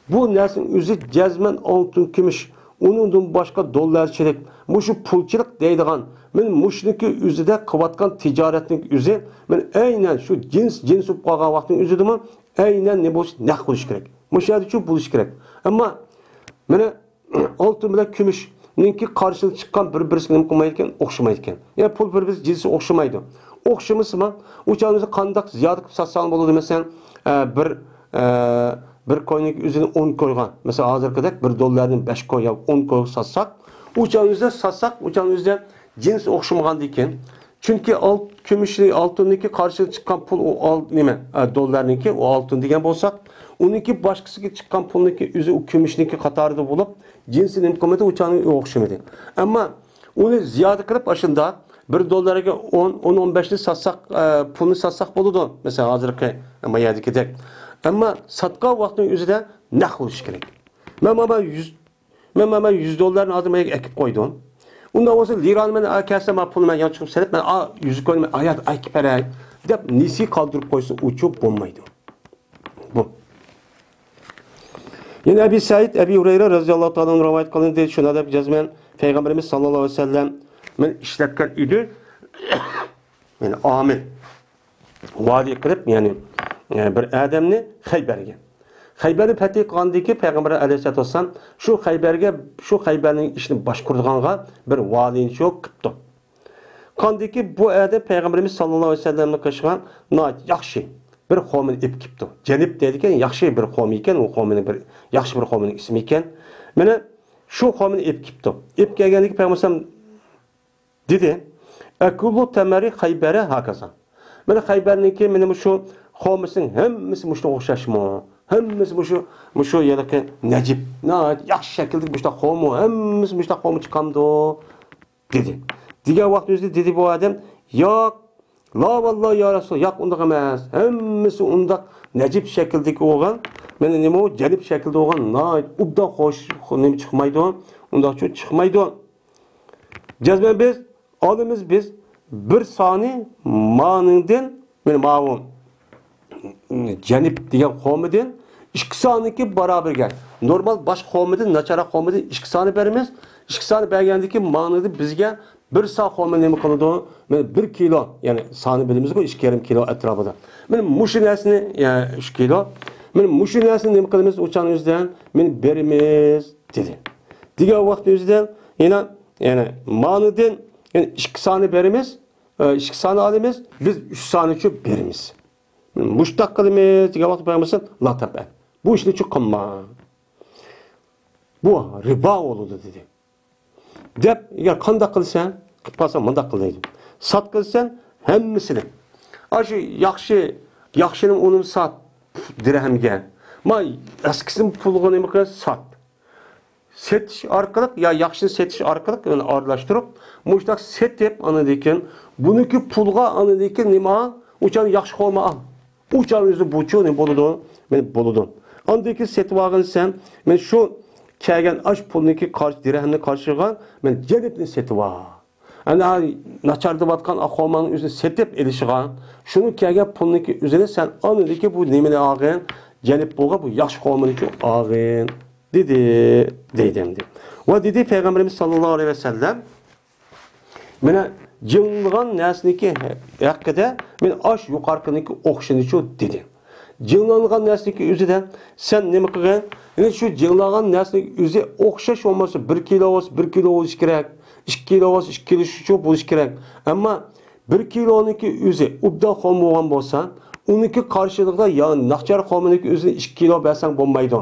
bu narsaning o'zi jazman oltin kumush, undan boshqa dollarchilik, mushu pulchilik deydigan men muşniki üzüde kıvatkan ticaretlik üzü, men aynen şu cins upağa vaktin üzüdü mü, aynen ne boş ne buluş gerek. Muşadı şu buluş gerek. Ama mene altın bilen kümüş, ninki karşılık çıkan bir-birisini nimkumayken, okşamayken. Yani pul bir-birisi cinsi okşamaydı. Okşaması mı? Uçağınızı kandak ziyadet satsan buludu mesela bir koyunun üzerine 10 koygan. Mesela hazır kadar 1 dolardan 5 koy ya 10 koy satsak, uçağınızda satsak, uçağınızda cins okşamagan diken. Çünkü kümüşlü altındaki karşılık çıkan pul o dolarınki o altın diyen bolsak, onunki başkası çıkan pulunki üzü o kümüşlüki katarda bulup cinsinin imkanı uçağını okşamadı. Ama onu ziyade kılıp başında 1 dolara 10-15'li satsak, pulunu satsak buludu. Mesela hazırki ama yedik edek. Ama satka vaktinin üzerinde ne kılış gerek? Ben 100 doların adımaya ekip koydum. Ondan olsa liranı ben kesem pulunu ben yan çıkıp senip ben 100 koydum ayat ekip vereyim. Deyip nisi kaldırıp koysun uçup bulmaydı. Bu. Yine Ebi Said, Ebi Hureyre radıyallahu ta'ala rivayet kılın dedi. Şuna da cezmen Peygamberimiz sallallahu aleyhi ve sellem men işletken idi. Yani amil. Vadi kılıp yani bir adamni Xayberge. Xayberni fethi qildiki Peygamber aleyhissalatu vesselam şu Xayberning ishini boshqurganga bir valini çok qipti. Qildiki bu adam Peygamberimiz sallallohu alayhi vasallamga qilgan yaxshi bir qavmni ip kipti. Janib dedigan yaxshi bir qavm ekan, u qavmning bir yaxshi bir qavmning ismi ekan. Mana şu qavmni ip kipti. İp kelgandiki Peygamber dedi: "Akullu tamari Xaybara hakaza." Mana Xaybarniki mana şu qavmisining hammasi mushunga o'xshashmi? Hammasi mushu yerga Najib, yaxshi shaklda mushta qavm, hammasi mushta qavm chiqamdi dedi. Degan vaqt o'zida dedi bu odam, "Yo'q, la vallahi ya Rasul, yo'q undaq emas. Hammasi undaq Najib shakldagi o'g'an, mana nima Janib shaklda o'g'an, ubda xo'sh nima chiqmaydi, undaq chiqmaydi." Jazman biz bir soni ma'nidan mana ma'lum Janib degan qavmidan ikki soniki barobarga. Normal bosh qavmidan, nachara qavmidan ikki soni beramiz. Ikki soni bergandiki ma'nida bizga bir son qavmi nima qiladi? Mana 1 kilo, ya'ni soni bilamiz-ku 2,5 kilo atrofida. Mana mushu narsani, ya'ni 3 kilo. Mana mushu narsani nima qilamiz? O'chan o'zidan men beramiz dedi. Degan vaqt o'zidan yana ma'nidan yani ikki soni beramiz, ikki soni olamiz, biz 3 soni uchun beramiz. Muştak kılımız, diye vakti Peygamber'sin, la tabi. Bu işini çok kılma. Bu riba oldu dedi. Dep, eğer kandak kılsan, kıpkasan mandak kılaydım. Sat kılsan, hemmisini. Aşı yakşının onu sat, dirhemge. Ma eskisinin pulunu emekle sat. Setiş arkalık, ya yakşını setiş arkalık, yani ağırlaştırıp, muştak setip anıdayken, bununki pulga anıdayken nima, uçan yakşı olma al. Uçan yüzü buçu ne boludu? Men boludu. Andaki setvağın sen, men şu kelgen aş pulunki karşı dirhemini karşıgan, men Janibni setva. Yani naçarda batkan akholmanın üzerine setip elişigan, şunu kelgen pulunki üzerine sen anıdaki bu nemini ağın, Janib bolga bu yaş qavmınki ağın deydi. Ve dedi Peygamberimiz sallallahu aleyhi ve sellem, mena Cılğan nesniki hakkında men aş yukarıdaki okşanışı dedi. Cılğan nesniki üzüden sen ne mıkıgan? Yani şu cılğan nesniki üzü okşaş olması 1 kilo olsa 1 kilo oluş gerek, 2 kilo olsa 2 kilo şu buluş gerek. Ama 1 kiloniki üzü ubda qavm olgan bolsa, onunki karşılıkta yani Nakçar qavmıniki üzü 2 kilo versen bolmaydı.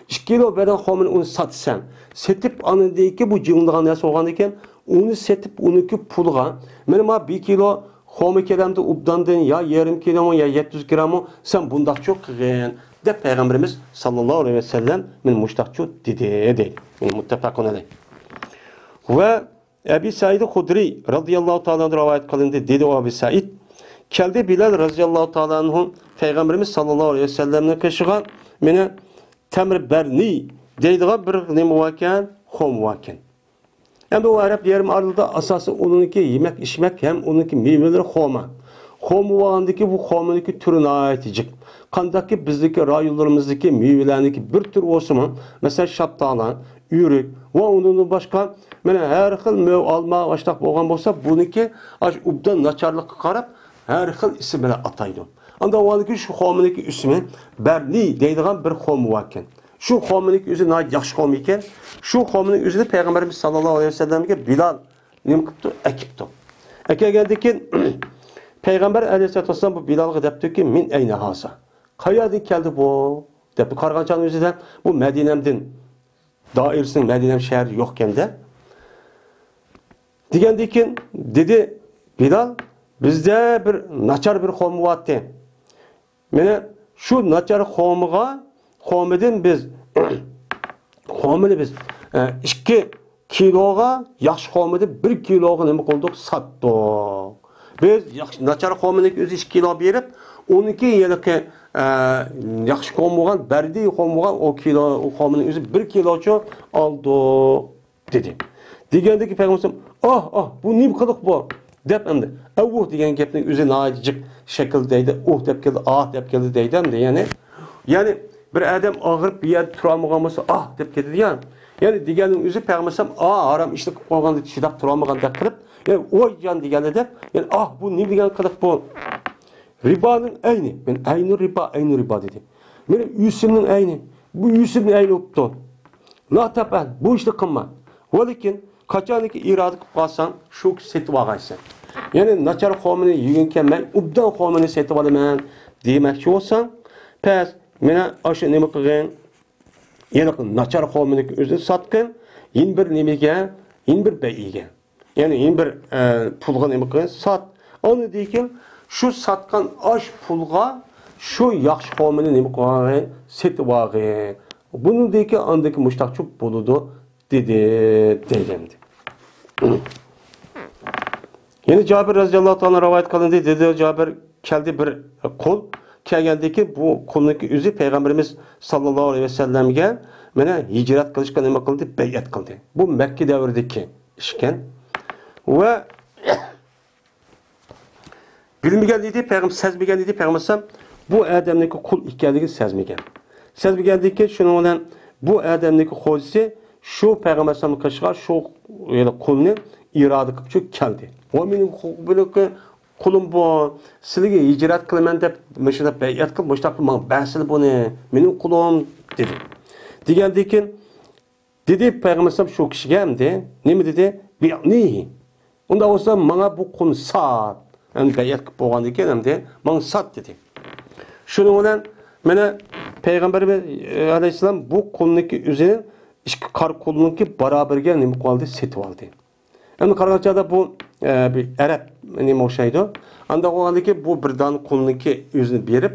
2 kilo veren qavmını onu satsan, setip anındaki bu cılğan nesniki olgan eken onu setip onunki pulga, benim 1 kilo xomi kelamda ubdandan ya yarım kilo mu ya 700 gram mu sen bundak çok kıgın. De Peygamberimiz sallallahu aleyhi ve sellem men muştakçu dedi. Muttefakun aleyh. Ve Ebi Said Hudri radıyallahu ta'ala rivayet kılındı dedi o Ebi Said. Keldi Bilal radıyallahu ta'ala anhu Peygamberimiz sallallahu aleyhi ve sellem'ne kışıgan mene temr berni deydiği bir nemi vaken xom vaken. Hem de o Arap yerim arasında asası onunki yemek içmek hem onunki meyveleri xoma. Xomu vaandaki bu xomuniki türüne aitecek. Kandaki bizdeki rayonlarımızdaki meyvelerindeki bir tür olsun mu? Mesela şaptalan, yürük ve onun başka her xil möv alma başlaq bo'lgan bo'lsa, buniki ubdan nacharlıqqa qarab her xil isim bilan ataydi. Anda oldiki şu xominiki ismi Berli deydigan bir xom var ekan. Şu xominiki o'zi nayt yaxshi xom ekan. Şu xominin o'zini Peygamberimiz sallallohu alayhi vasallamga Bilal nima qilibdi? Akibdi. Akagandan keyin Peygamber aleyhissalatu vesselam bu Bilal'a depti ki min eyne hasa. Qayerdan keldi bu? Depti. Qarg'anchaning o'zida bu Madine'mdin dairesinin Medinem şehri yokken de degandan keyin dedi Bilal bizde bir nachar bir xom bo'lyapti. Mana shu nachar xomidin biz xomini biz 2 kiloga yaxshi xomini 1 kiloga nima qildik? Satdik. Biz nachar xomini o'zi 2 kilo berib, 12 yilki yaxshi xom bo'lgan, bardi xom bo'lgan o kilo o xomini o'zi 1 kilocha oldi dedi. Degandiki Payg'ambar bu nima qiliq bu? Deb endi avvuh degan gapning o'zi nojiq shakldaydi, deb keldi, deb keldi deydi. Yani bir adam og'rib bir yerda tura olmagan bo'lsa, deb ketadi yani. Yani deganing o'zi Payg'ambar harom ishni qilib qo'yganda chidab tura olmagandek qilib, yani o'y jon deganda deb, yani bu nima degan qiliq bu? Ribanın aynı. Ben aynı riba dedim. Benim yüzümün aynı. Bu yüzümün aynı oldu. La tapan. Bu işte kılma. Lakin kaçaniki iradı kalsan şu setip ağaysın. Yani nachar xomini yeginken ben ubdan xomini setip alaman demekçi olsan pes mena aşı nima qilgan? Yani nachar xomini o'zini satqin, yin bir nimaga, yin bir beyiga. Yani yin bir pulga nima qilgan? Sat. Onu deyken şu satkan aş pulga şu yaxshi xomini nima qilgan? Setib olgan. Bunun deyki andaki mushtaqchi boludu dedim. Yine Cabir radıyallahu ta'ala rivayet kılındı. Dedi Cabir keldi bir kul. Kelgendeki bu kulunki üzü Peygamberimiz sallallahu aleyhi ve sellem'ge mene hicret kılışkan nima kıldı? Beyat kıldı. Bu Mekke devrideki işken. Ve bilmegen dedi, sezmegen dedi Peygamber bu adamdaki kul ekanligini sezmegen. Sezmegen ki şunun olan bu adamdaki hozisi şu Peygamber sallallahu aleyhi ve sellem şu kulni irade qilib şu keldi. O benim kulum bu sizga hicret qilaman deb mashina bayat qilib mushtaq qilmang. Basili buni mening kulum dedi. Degandan keyin dedi Peygamber sallallahu şu kishiga hamdi nima dedi? Bi'ni. Unda olsa mana bu kun sat. Yani bayat qilib bo'lgandan keyin hamdi men sat dedi. Şunun bilan mana Peygamberimiz aleyhisselam bu kulniki o'zini ikki qar kulniki barobarga nima qildi? Setib oldi. Yani Karagachada bu bir Arap nima o'xshaydi. Anda qo'ygandiki bu bir dan kulniki o'zini berib,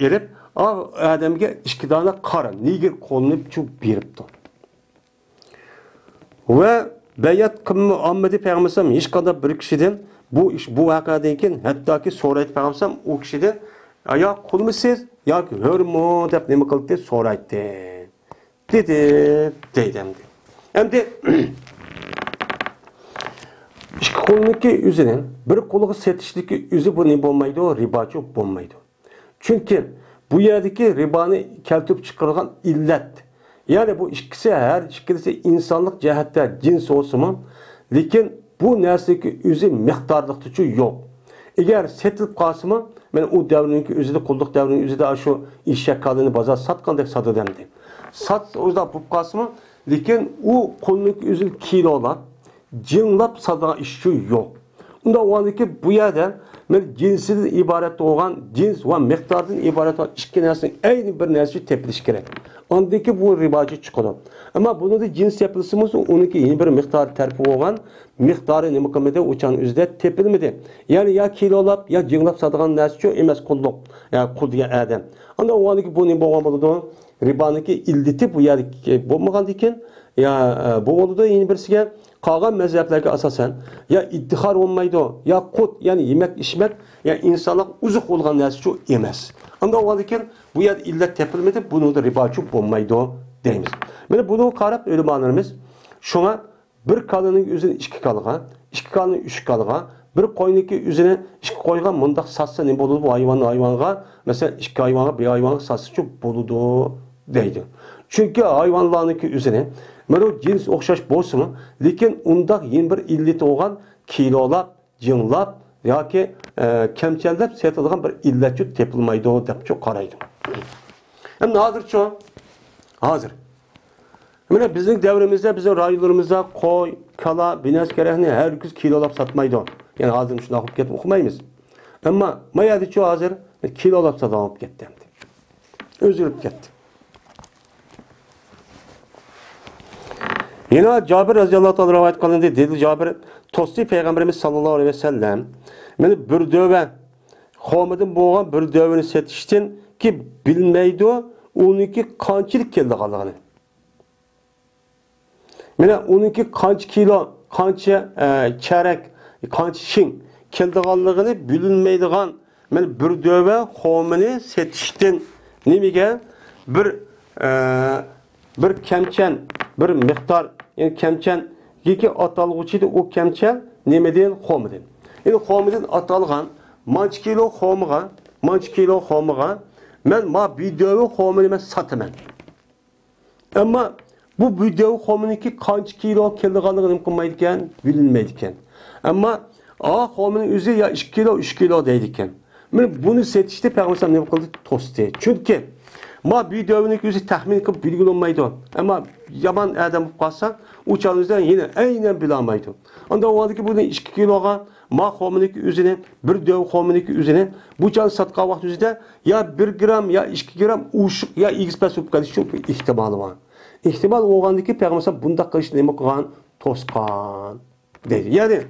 erib, odamga ikki dona qara, nigir qo'lni chuk beribdi. Va bayat qilma ommadi Payg'ambar hech qanday bir kishidan bu voqeadan keyin hattoki so'raydi Payg'ambar u kishidan ya qulmisiz yoki hurmu deb nima qildi so'raydi. Dedi. Endi ikki qo'lniki o'zining bir qo'liga setishligi o'zi bu ne bo'lmaydi, ribochi bo'lmaydi. Chunki bu yerdagi riboni keltirib chiqargan illat. Yani bu ikkisi insonlik jihatda jins bo'lsa-mu, lekin bu narsaga o'zi miqdorliqcha yo'q. Agar setilib qolsa-mu, men u davriniki o'zida qulluq davrining o'zida shu eshakkalini bozor sotgandek sotadimdi. Sat o'zida bo'lib qolsa-mu, lekin u qo'lniki o'zini kilolab jinlab satan iş yok. Unda oradaki bu yerden cinsinden ibaret olan cins ve miktardan ibaret olan iki nesnenin aynı bir nesne tepiliş gerek. Ondaki bu ribacı çıkıyor. Ama bunu da cins yapılsımız onunki yeni bir miktar terfi olan miktarı ne mükemmelde uçan üzerinde tepilmedi. Yani ya kilolap ya jinlap satan nesne emez kulluk. Yani kul diye adam. Anda oradaki bu ne bağlamalı ribaniki illeti bu yerdeki bulmagan diken ya bu oldu yeni birisiga Qalgan mezheplerge asasen ya iddihar olmaydı ya kut yani yemek içmek ya insanlık uzak olgan nersi çok emez. Anda olarken bu yer illet tepilmedi bunu da ribaçı olmaydı deyimiz. Yani bunu qarab ölümanlarımız şuna bir kalının üzerine iki kalının üç kalığa bir koyniki üzerine iki koygan mındak satsa ne boludu bu hayvanga mesela iki hayvanga bir hayvanga satsa çok boludu deydi. Çünkü hayvanlarınki üzerine Mana cins o'xshash bo'lsin, lekin undaq yeni bir illati olgan kilolab, jinglab yoki kamchallab setilgan bir illatchi tepilmaydi deb qaraydi. Endi hozircha hozir mana bizning davrimizda, bizning rayonlarimizda qo'y, kala, binas kerakni har kuz kilolab sotmaydi. Ya'ni hozir shuni o'qib ketib o'qimaymiz. Ammo mayadichu hozir kilolab sotib ketdi. O'zgarib ketdi. Yine Cabir radıyallahu anh rivayet kılındı. Dedi Cabir, Tosti Peygamberimiz sallallahu aleyhi ve sellem beni bir döve, Hamid'in boğan bir döveni setiştin ki bilmeydi o, onunki kançilik keldi kalığını. Mene onunki kanç kilo, kançı çerek, kanç şin keldi kalığını bilinmeydiğen men bir döve Hamid'i setiştin. Nimige bir kemçen, bir miktar, yani kemçen yeki atalğıçıydı o kemçen nemeden xomidin. Yani xomidin atalğan manç kilo xomuğa men ma videoyu xomini men sataman. Ama bu video xominiki qanç kilo keldiğanlığını qilmaydigan, bilinmaydigan. Ama a xominin o'zi ya 2 kilo, 3 kilo deydigan. Men buni setishda Peygamber nima qildi? To'sdi. Chunki ma videoning o'zi taxmin qilib belgilanmaydi. Ammo yomon odam bo'lib qolsa, o'chanizdan yana aynan bilolmaydi. Unda o'yladiki buni 2 kiloga ma xominiki o'zini, bir dov xominiki o'zini bu chan satqa vaqt o'zida ya 1 gram ya 2 gram ushiq ya egizpas bo'lib qolishi ehtimoli bor. Ehtimol o'g'andiki Peygamber bunda qilish nima qilgan? To'sqan deydi. Ya'ni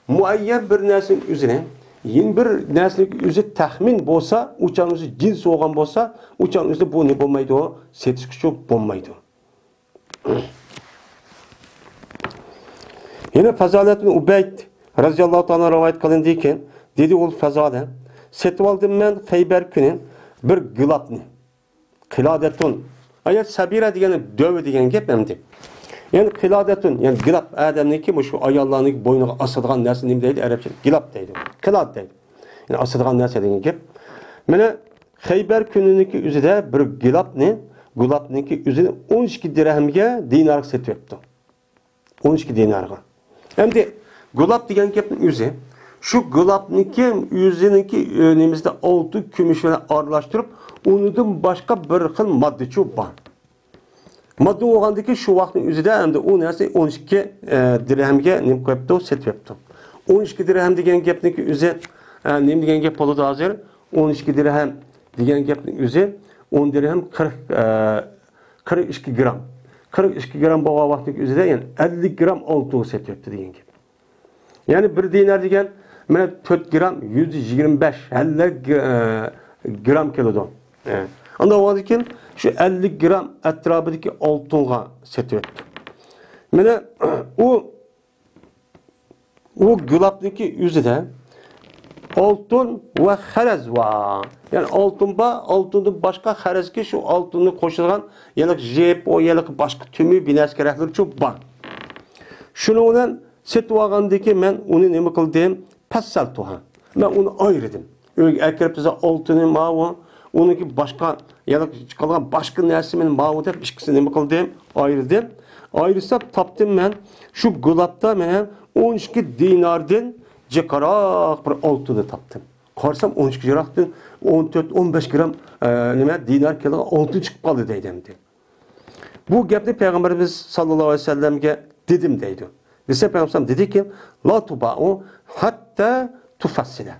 muayyan bir narsaning o'zini yeni bir neslik özü tahmin bolsa, uçan özü cins olgan bolsa, uçan özü bu ne bolmaydı o, setiş gücü bolmaydı. Yine Fazalet bin Ubeyd radıyallahu ta'ala rivayet kılındıyken, dedi ol Fazalet, setip aldım ben Xeyber günü bir gılapni, kıladetun, ayet sabira degeni döve degen gep emdi. Yani kıladetun, yani gilap adamniki şu ayallarının boynuna asıdığan nersi neyim deydi? Arapça gilap deydi. Kılad deydi. Yani asıdığan nersi degen gep. Mene Xeyber günününki üzüde bir gilapniki üzüde 12 dirhemge dinar set yaptı. 12 dinarga. Hem de gilap degen gepin üzü, şu gilapniki üzününki önümüzde altı kümüşle arlaştırıp onundan başka bir xil madde çok var. Madde olgandaki şu vaktin üzerinde hem de o neresi 12 dirhemge nim koyuptu, set yaptı. 12 dirhem degen gepniki üzeri nim degen gep oldu hazır. 12 dirhem degen gepniki üzeri 10 dirhem 42 gram. 42 gram boğa vaktin üzerinde yani 50 gram altı set yaptı degen gep. Yani bir dinar degen mene 4 gram 125 50 gram kilodan. Onda o vakitin şu 50 gram etrafındaki altınğa setiyordu. Mene o gülapdaki yüzüde altın ve xerez var. Yani altında başka xerez ki şu altını koşulgan yalık jep o yalık başka tümü bines gerekleri çok var. Şunu olan setuvagandaki men onu ne kıldım? Passal tuha. Ben onu ayırdım. Erkereptize altını mavi onunki başka ya kalan başka nersimin mavi dep ikisini nima qildim? Ayırdım. Ayırsap tapdım ben şu gulapta men 12 dinardan jekaroq bir altını tapdım. Qarsam 12 jiroqdan 14-15 gram nima dinar kelgan altın chiqib qoldi deydimdi. Bu gapni Peygamberimiz sallallohu alayhi ve sellemge dedim deydi. Dese Peygamber dedi ki la tuba'u hatta tufassila.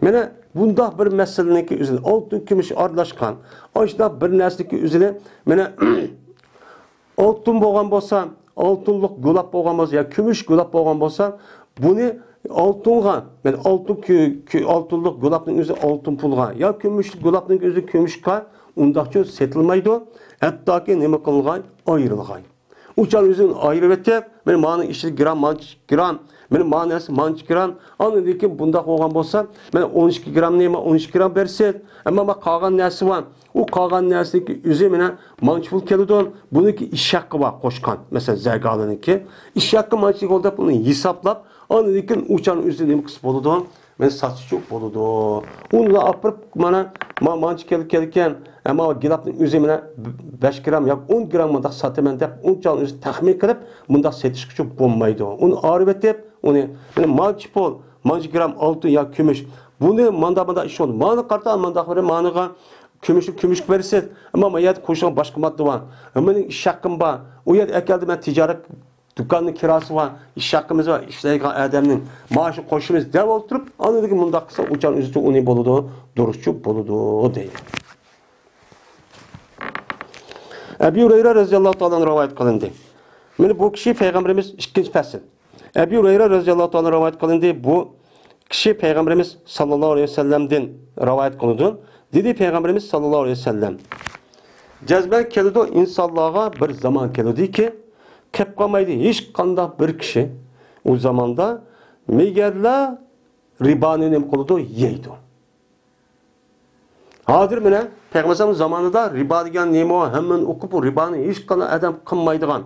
Mene bunda bir meseleninki üzerine altın kümüş arlaşkan, aşda bir neslinki üzerine mene altın boğan bolsa, altınlık gulap boğan bolsa ya kümüş gulap boğan bolsa, bunu altınğa, men altınlık gulapның özü altın pulğa ya kümüşlük gulapның özü kümüşqa undaqça setilmaydı. Hatta ki nima qilgan ayrılğay. Uçan özün ayrı etip, men ma'nın işi gram, men ma'nası manç gram. Anladaki bunda qo'ygan bolsa, men 12 gram nima 12 gram berse, amma ma qolgan narsa var. O qolgan narsadagi o'zi mena manç pul keladi. Buniki ish haqqi bor qo'shgan. Masalan, zargaliniki ish haqqi manchlik olib buni hisoblab, anladaki uçan o'zi nima qilib bo'ladi? men satışçı boludu. Onu da apırıp mana mançı kelken ama gilapning o'zi mena 5 gram yoki 10 gram mundaq sataman deb unchalik o'zi taxmin qilib mundaq setishchi bo'lmaydi. Uni arib etib, uni manchi pol, manchi gram oltin yoki kumush. Buni manda ish bo'ldi. Mana qarta mandaq bir maniga kumush bersiz. Ama mayat qo'shgan boshqa modda bor. Mening ish haqqim bor. U yer akaldi men tijorat dükkanın kirası var, iş hakkımız var, işleyken adamın maaşı koşumuz dev oturup, anladık ki bunda kısa uçan üstü onu boludu, duruşçu boludu değil. Ebu Hureyre radıyallahu ta'ala rivayet kılındı. Yani bu kişi Peygamberimiz ikinci fasıl. Ebu Hureyre radıyallahu ta'ala rivayet kılındı. Bu kişi Peygamberimiz sallallahu aleyhi ve sellem'den rivayet kılındı. Dedi Peygamberimiz sallallahu aleyhi ve sellem. Cezbel kelidi insanlığa bir zaman kelidi ki kep kalmaydı hiç kanda bir kişi o zamanda megerle ribanın kuludu yeydi. Hazır mı ne? Peygamberimizin zamanında riba degen neymi o? Hemen okup o ribanı hiç kanda adam kılmaydıgan.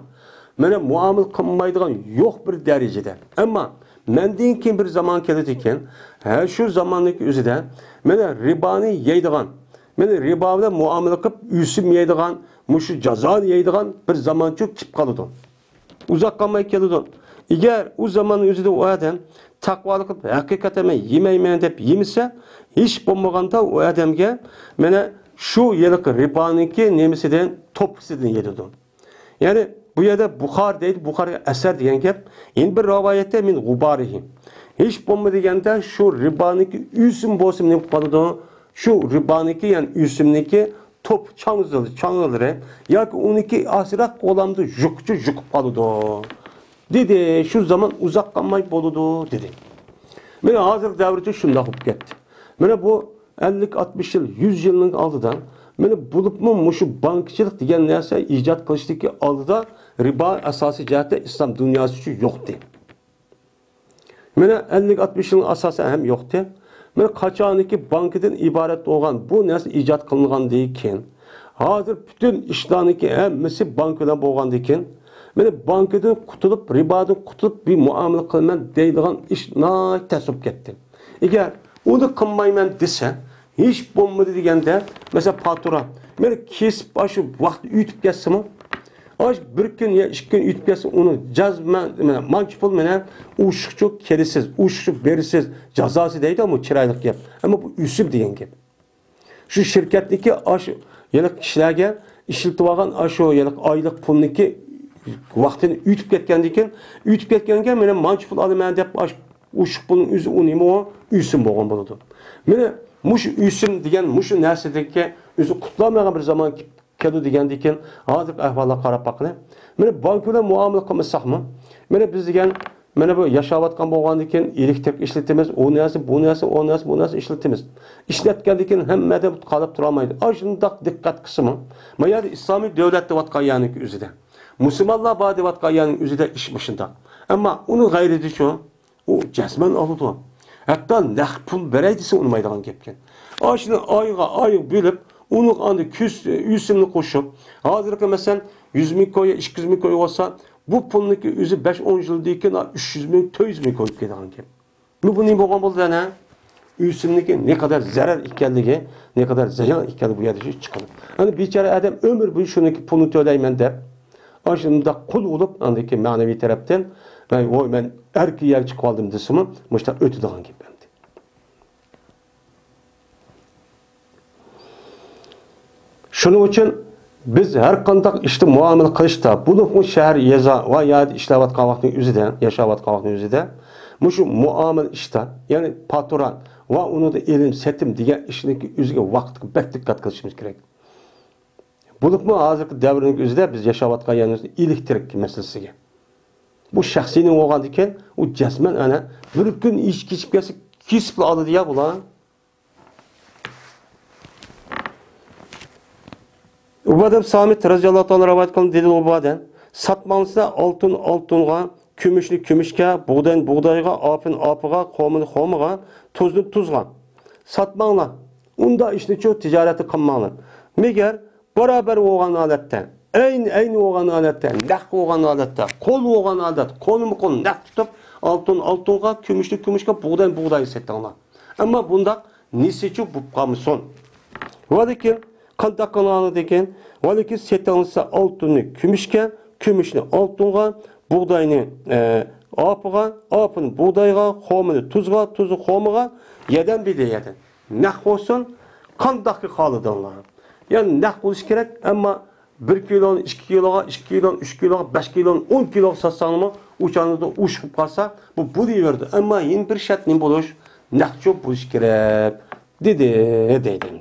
Mene muamil kılmaydıgan yok bir derecede. Ama menden kim bir zaman kelidiyken şu zamanlık üzere mene ribanı yeydigan. Mene riba ile muamil kılıp üsüm yeydigan, muşu cezanı yeydigan bir zaman çok kip kalıdı. Uzak kalmay kelidi. Eğer o zamanın özüde o adam takvalık hakikaten yemeymen dep yemese hiç bulmaganda o adamga mene şu yıllık ribanınki nemisinden topsiden yedidu. Yani bu yerde Bukhar deydi, Bukhar'a eser diyen gap. Yine bir rivayette min gubarihi. Hiç bulma degende şu ribanınki üsüm bosim ne kalıdı. Şu ribanınki yani üsümniki top çanılır. Ya ki 12 asirak olamdı juk kalıdı. Dedi şu zaman uzak kalmay boludu dedi. Mene hazır devrede şunda hop gitti. Mene bu 50-60 yıl 100 yılın aldıdan mene bulup mu şu bankçılık degen neyse icat kılıştaki aldıda riba asası cihette İslam dünyası için yoktu. Mene 50-60 yılın asası hem yoktu. Mene kaçağındaki bankadan ibaret olan bu nasıl icat kılıngan deyken hazır bütün işlerindeki hemmesi bankadan boğan deyken mene bankadan kutulup ribadan kutulup bir muamele kılman deydiğen iş nayet tasıp gitti. Eğer onu kılmayman dese hiç bulmadı degende mesela patron mene kesip başı vakti ütüp geçsin mi? Aç bir gün ya 2 gün ütüp geçsin onu cazman mançpul mene uşukçuk kerisiz, uşukçuk berisiz cezası deydi ama kiraylık yap. Ama bu üsüp diyen gibi. Şu şirketdeki aş yıllık kişilerge işiltip algan aşı yıllık aylık pulniki vaktini ütüp ketkendiken mene mançpul alıman dep aş uşuk pulun üzü unimi o üsüm bolgan boludu. Mene muş üsüm degen muş nersedeki üzü kutlamagan bir zaman keldi degendiken hazır ahvalga qarap bakın. Mene banklar muamele kılmasakmı? Mene biz degen mene bu yaşavatkan bolgandiken elektrik işletimiz, o nasi işletimiz. İşletkendiken hemmede kalıp duramaydı. Aşındaq dikkat kısmı. Mayar İslami devlet devatkan yanık üzüde. Müslümanlar bağ devatkan yanık üzüde iş başında. Ama onun gayreti şu, o cesmen alıdı. Hatta nakh pul bereydisi unmaydıgan gepken. Aşını ayı bölüp onun andı üsümünü koşup, hazırlıkta mesela 100 bin koyu, 200 bin koyu olsa, bu pulniki üzü 5-10 yıl deyken 300 bin, 200 bin koyup gidiyorlar. Bu ne boğan buldu ne? Üsümniki ne kadar zarar ikenligi, ne kadar ziyan ikenligi bu yerde çıkalım. Hani biçare adam ömür boyu şununki pulunu töyleymen der. Aşında kul olup, andaki manevi taraftan, ben erki yer çıkıp aldım desimi, müşter ötüdüğün gibi bendi. Şunun için biz her qandaq işte muamele qilishda, bunu şehir yeza va yad ishlavatgan vaqtning o'zida, yashavatgan vaqtning o'zida, mushu muamele işte, yani patron va uni da elim setim degan ishniki o'ziga vaqtga bak diqqat qilishimiz kerak. Bulupmu hozirgi davrning o'zida biz yashavatgan yanimiz elektrik masalasiga. Bu shaxsiyning bo'lgan ekan, u jasman ana bir kun ish kechib kelsa kesib oladi ya bular. Ubadam Samit radıyallahu anh rivayet kılın dedi Ubadan. Satmağınızda altınga, kümüşlü kümüşke, buğdayga, apıga, komuga, tuzlu tuzga. Satmağınla. Unda işte çok ticareti kılmağınla. Meğer beraber oğan alette, aynı oğan alette, nak oğan alette, kol oğan alette, kolumu kol nak tutup, altın altınga, kümüşlü kümüşke, buğday buğday settinglar. Ama bunda nesiçi bu kamson. Vadaki kandak kanalını deken, vadaki settingsa altını kümüşke, kümüşlü altınga, buğdayını apıga, apını buğdayga, xomini tuzga, tuzu xomiga, yeden bir de yeden. Nak olsun, kandaki kalıdanlar. Yani nak oluş gerek ama 1 kilon, 2 kiloga, 2 kilon, 3 kiloga, 5 kilon, 10 kilo satsanımı uçağınızda uçup kalsa bu deyiverdi. Ama yeni bir şart ne buluş, nak çok buluş gerek deydim.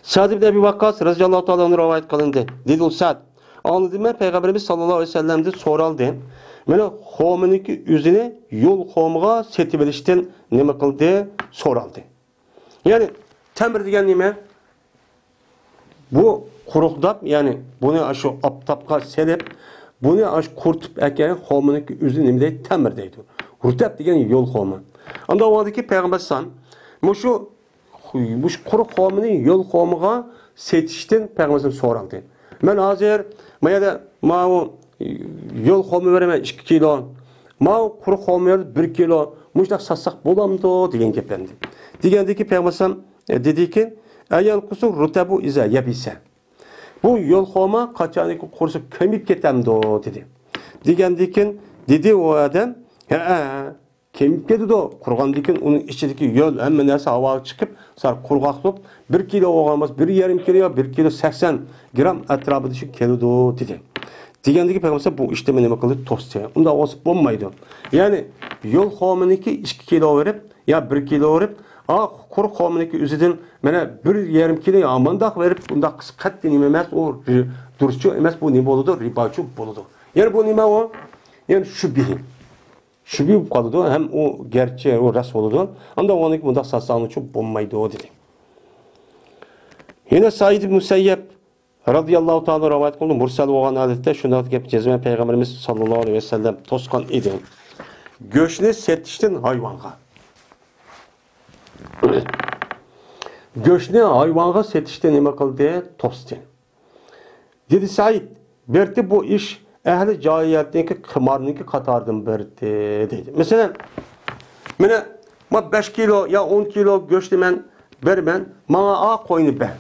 Sa'd ibn Ebi Vakkas radıyallahu ta'ala rivayet kılındı. Dedi o Sa'd. Anladım ben Peygamberimiz sallallahu aleyhi ve sellem'de soraldı. Mene xominiki yüzüne yol xomiga setib elishdan nima qildi so'raldi. Yani temir degan nima? Bu quruqdab, yani bunu shu aptapga selib, bunu shu qurtib ekan xominiki yüzüne nima deydi? Temir deydi. Hurtab degan yol xomi. Anda o'diki payg'ambar sallam mushu quruq xomini yol xomiga setishdan payg'ambar sallam so'raldi. Men hozir mayada ma'u yol xomi beraman 2 kilo. Ma'u quruq xomi 1 kilo. Muştaq satsak bo'lamdi degan gaplarni. Degandiki payg'ambar sallam dediki, "Ayal qusu rutabu iza yabisa." Bu yol xoma qachoniki qursa ko'mib ketamdi dedi. Degandikin dedi o adam, "Ko'mib ketdi, qurgandikin uning ichidagi yo'l hamma narsa havoga chiqib, sar qurg'oq bo'lib 1 kilo olganmas, 1,5 kilo, 1 kilo 80 gram atrofida shu keladi" dedi. Degandiki payg'ambar bu ishda nima qildi? To'sdi. Unda o'sib bo'lmaydi. Ya'ni yo'l xominiki 2 kilo verib, ya 1 kilo verib, quruq xominiki o'zidan mana 1,5 kilo amandaq verib, unda qat'iy nima emas, u durustchi emas, bu nima bo'ladi? Ribochi bo'ladi. Ya'ni bu nima o? Yani şubi qoladi, ham u gerçi o ras bo'ladi. Unda o'niki bunda satsani çok bo'lmaydi dedi. Yine Said ibn Musayyab radıyallahu ta'ala rivayet qildi, mursal bo'lgan odatda shunday gap jazman payg'ambarimiz sallallohu alayhi vasallam to'sqan edi. Go'shtni setishdan hayvonga. Go'shtni hayvonga setishdan nima qildi? To'sdi. Dedi Said, berdi bu ish ahli joyiyatniki qimarniki qatordan berdi dedi. Mesela mene 5 kilo ya 10 kilo go'shtni men berman, menga qo'yni ber.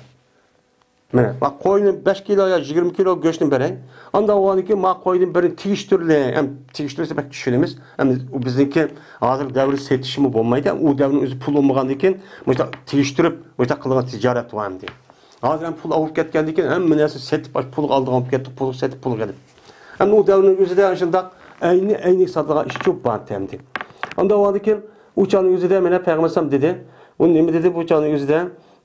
Mene bak qo'yni 5 kilo ya 20 kilo go'shtni beray. Anda o'niki ma qo'yni birini tegishtirli, ham tegishtirsa bak tushunamiz. Ham bizniki hozir davr setishimi bo'lmaydi. U davrning o'zi pul olmagandan keyin o'sha tegishtirib, o'sha qilgan tijorat va hamdi. Hozir ham pul olib ketgandan keyin hamma narsa setib, pul oldigan olib ketdi, pul setib pul qilib. Ham u davrning o'zida shunday ayni sotadigan ish ko'p bor hamdi. Anda o'niki uçanın o'zida mena payg'ambar sallam dedi. U nima dedi bu uçanın o'zida?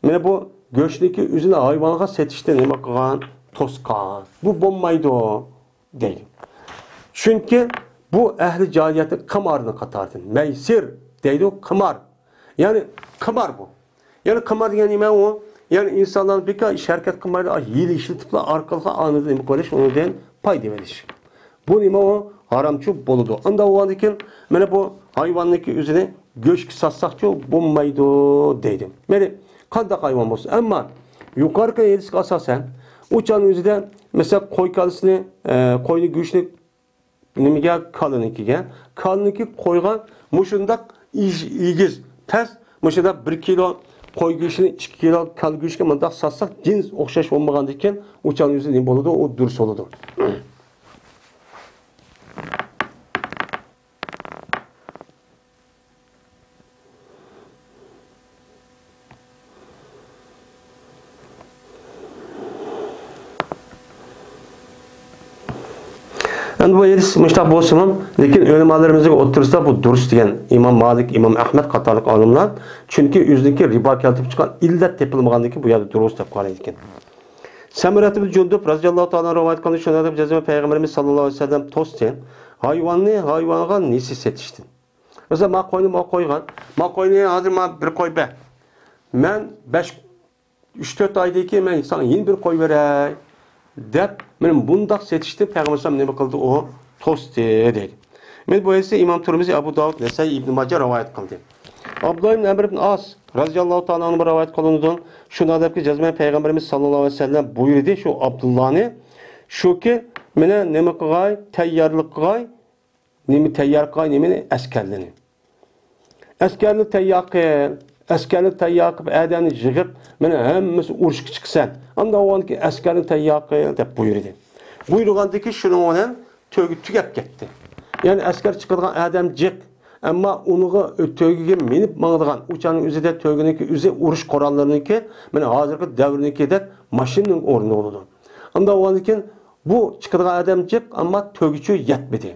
Mena bu go'shtniki o'zini hayvonga setishda nima qilgan? To'sqan. Bu bo'lmaydi deydi. Chunki bu ahli joyiyatni qimarni qatordi. Maysir deydi, qimar. Ya'ni qimar bu. Ya'ni qimar degan nima u? Ya'ni insonlar beka sharkat qilmaydi, yil ishlatiblar orqaga anida nima qilish, undan foyda verish. Bu nima o? Haramchi bo'ladi. Unda o'ndikin mana bu hayvonniki o'zini go'sht satsaqchi bo'lmaydi deydi. Mana qanday hayvon bo'lsa, ammo yuqorqi yetishga asosan uçanın o'zida mesela qo'y kalisini, qo'yni go'shtni nimaga kalinikiga, kaliniki qo'ygan mushundaq igiz tas, mushunda 1 kilo qo'y go'shtini 2 kilo kal go'shtga mundaq satsaq jins o'xshash bo'lmagandan keyin uçanın o'zi nima bo'ladi? O durust bo'ladi. Yani bu hadis müştak bolsun, lekin ulamalarımızın o'rtasida bu durust degan İmam Malik, İmam Ahmed qatorliq olimlar, chunki o'zidagi ribo keltirib chiqqan illat tepilmaganligi bu yerda durust deb qaraydi ekan. Samirat ibn Jundub radhiyallohu ta'ala rivoyat qilgan shunday deb jazma payg'ambarimiz sallallohu alayhi vasallam to'sdi. Hayvonga nesi setishdi. Mesela ma qo'ygan, hozir ma bir qo'y ber. Men 3-4 oydan keyin men sana yeni bir qo'y beray deb men bundaq setishdi, payg'ambar sallam nima qildi? O to'sdi dedi. Men bu esa Imom Turmizi, Abu Davud, Nasai, Ibn Majah rivoyat qildi. Abdullah ibn Amr ibn As radhiyallohu ta'ala anhu rivoyat qilingan shunday debki jazman payg'ambarimiz sallallohu alayhi vasallam buyurdi, shu Abdullahni Şuki mene nima qilg'ay, tayyorlik qilg'ay, nima tayyor qilg'ay, nimani askarlarni. Askarni tayyor qil, askarni tayyor qilib, adamni yig'ib, mana hammasi urushga chiqsan. Unda o'g'onki askarni tayyor qil deb buyurdi. Buyurgandaki shuning bilan to'gi tugab ketdi. Ya'ni askar chiqadigan adam jiq, ammo uniga to'giga minib mangdigan, uchaning o'zida to'giniki o'zi urush qurollarniki, mana hozirgi davrnikidek mashinaning o'rni bo'ladi. Unda o'g'onki bu chiqadigan adam jiq, ammo to'gichi yetmedi.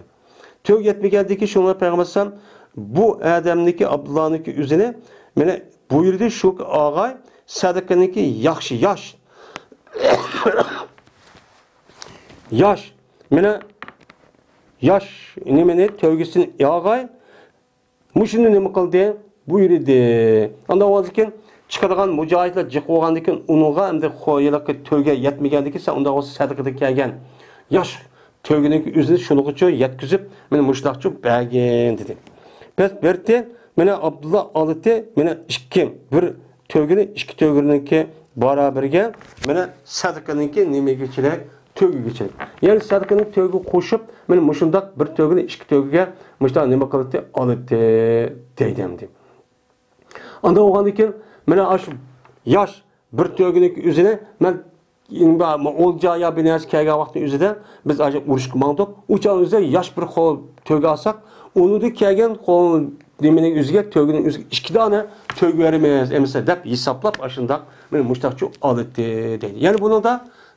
To'g yetmagandiki shunga payg'ambar bu adamniki Abdullah'niki o'zini mana buyurdi shu og'ay sadakaniki yaxshi yosh. Yosh mana yosh nimani to'gisini og'ay mushuni nima qildi? Buyurdi. Unda o'zikin chiqadigan mujohidlar jiq bo'lgandan unga endi qo'yiliqqa to'ga yetmagandan sen unda o'zi sadaqada kelgan yosh to'giniki o'zini shuning yetkizib mana mushlaqchi bergin dedi. Biz berdi, mana Abdullah oldi, mana bir to'gini, ikki to'giniki baraberga mana sadaqaniki nimagichilik, to'gigichilik. Ya'ni sadaqaning to'gi qo'shib, mana mushundaq bir to'gini, ikki to'giga mushta nima qildi, oldi deydimdi. Anda o'g'andan mana shu yosh bir to'giniki o'zini men o'lja binas kelgan vaqtning o'zida biz ajib urushga mangdik. Ucha o'zida yosh bir qo'l to'ga olsak, uni kelgan qo'l nimaning o'ziga to'gining o'ziga ikki dona to'g beramiz, emsa deb hisoblab ashundaq men mushtaqchi oldi deydi. Ya'ni buningda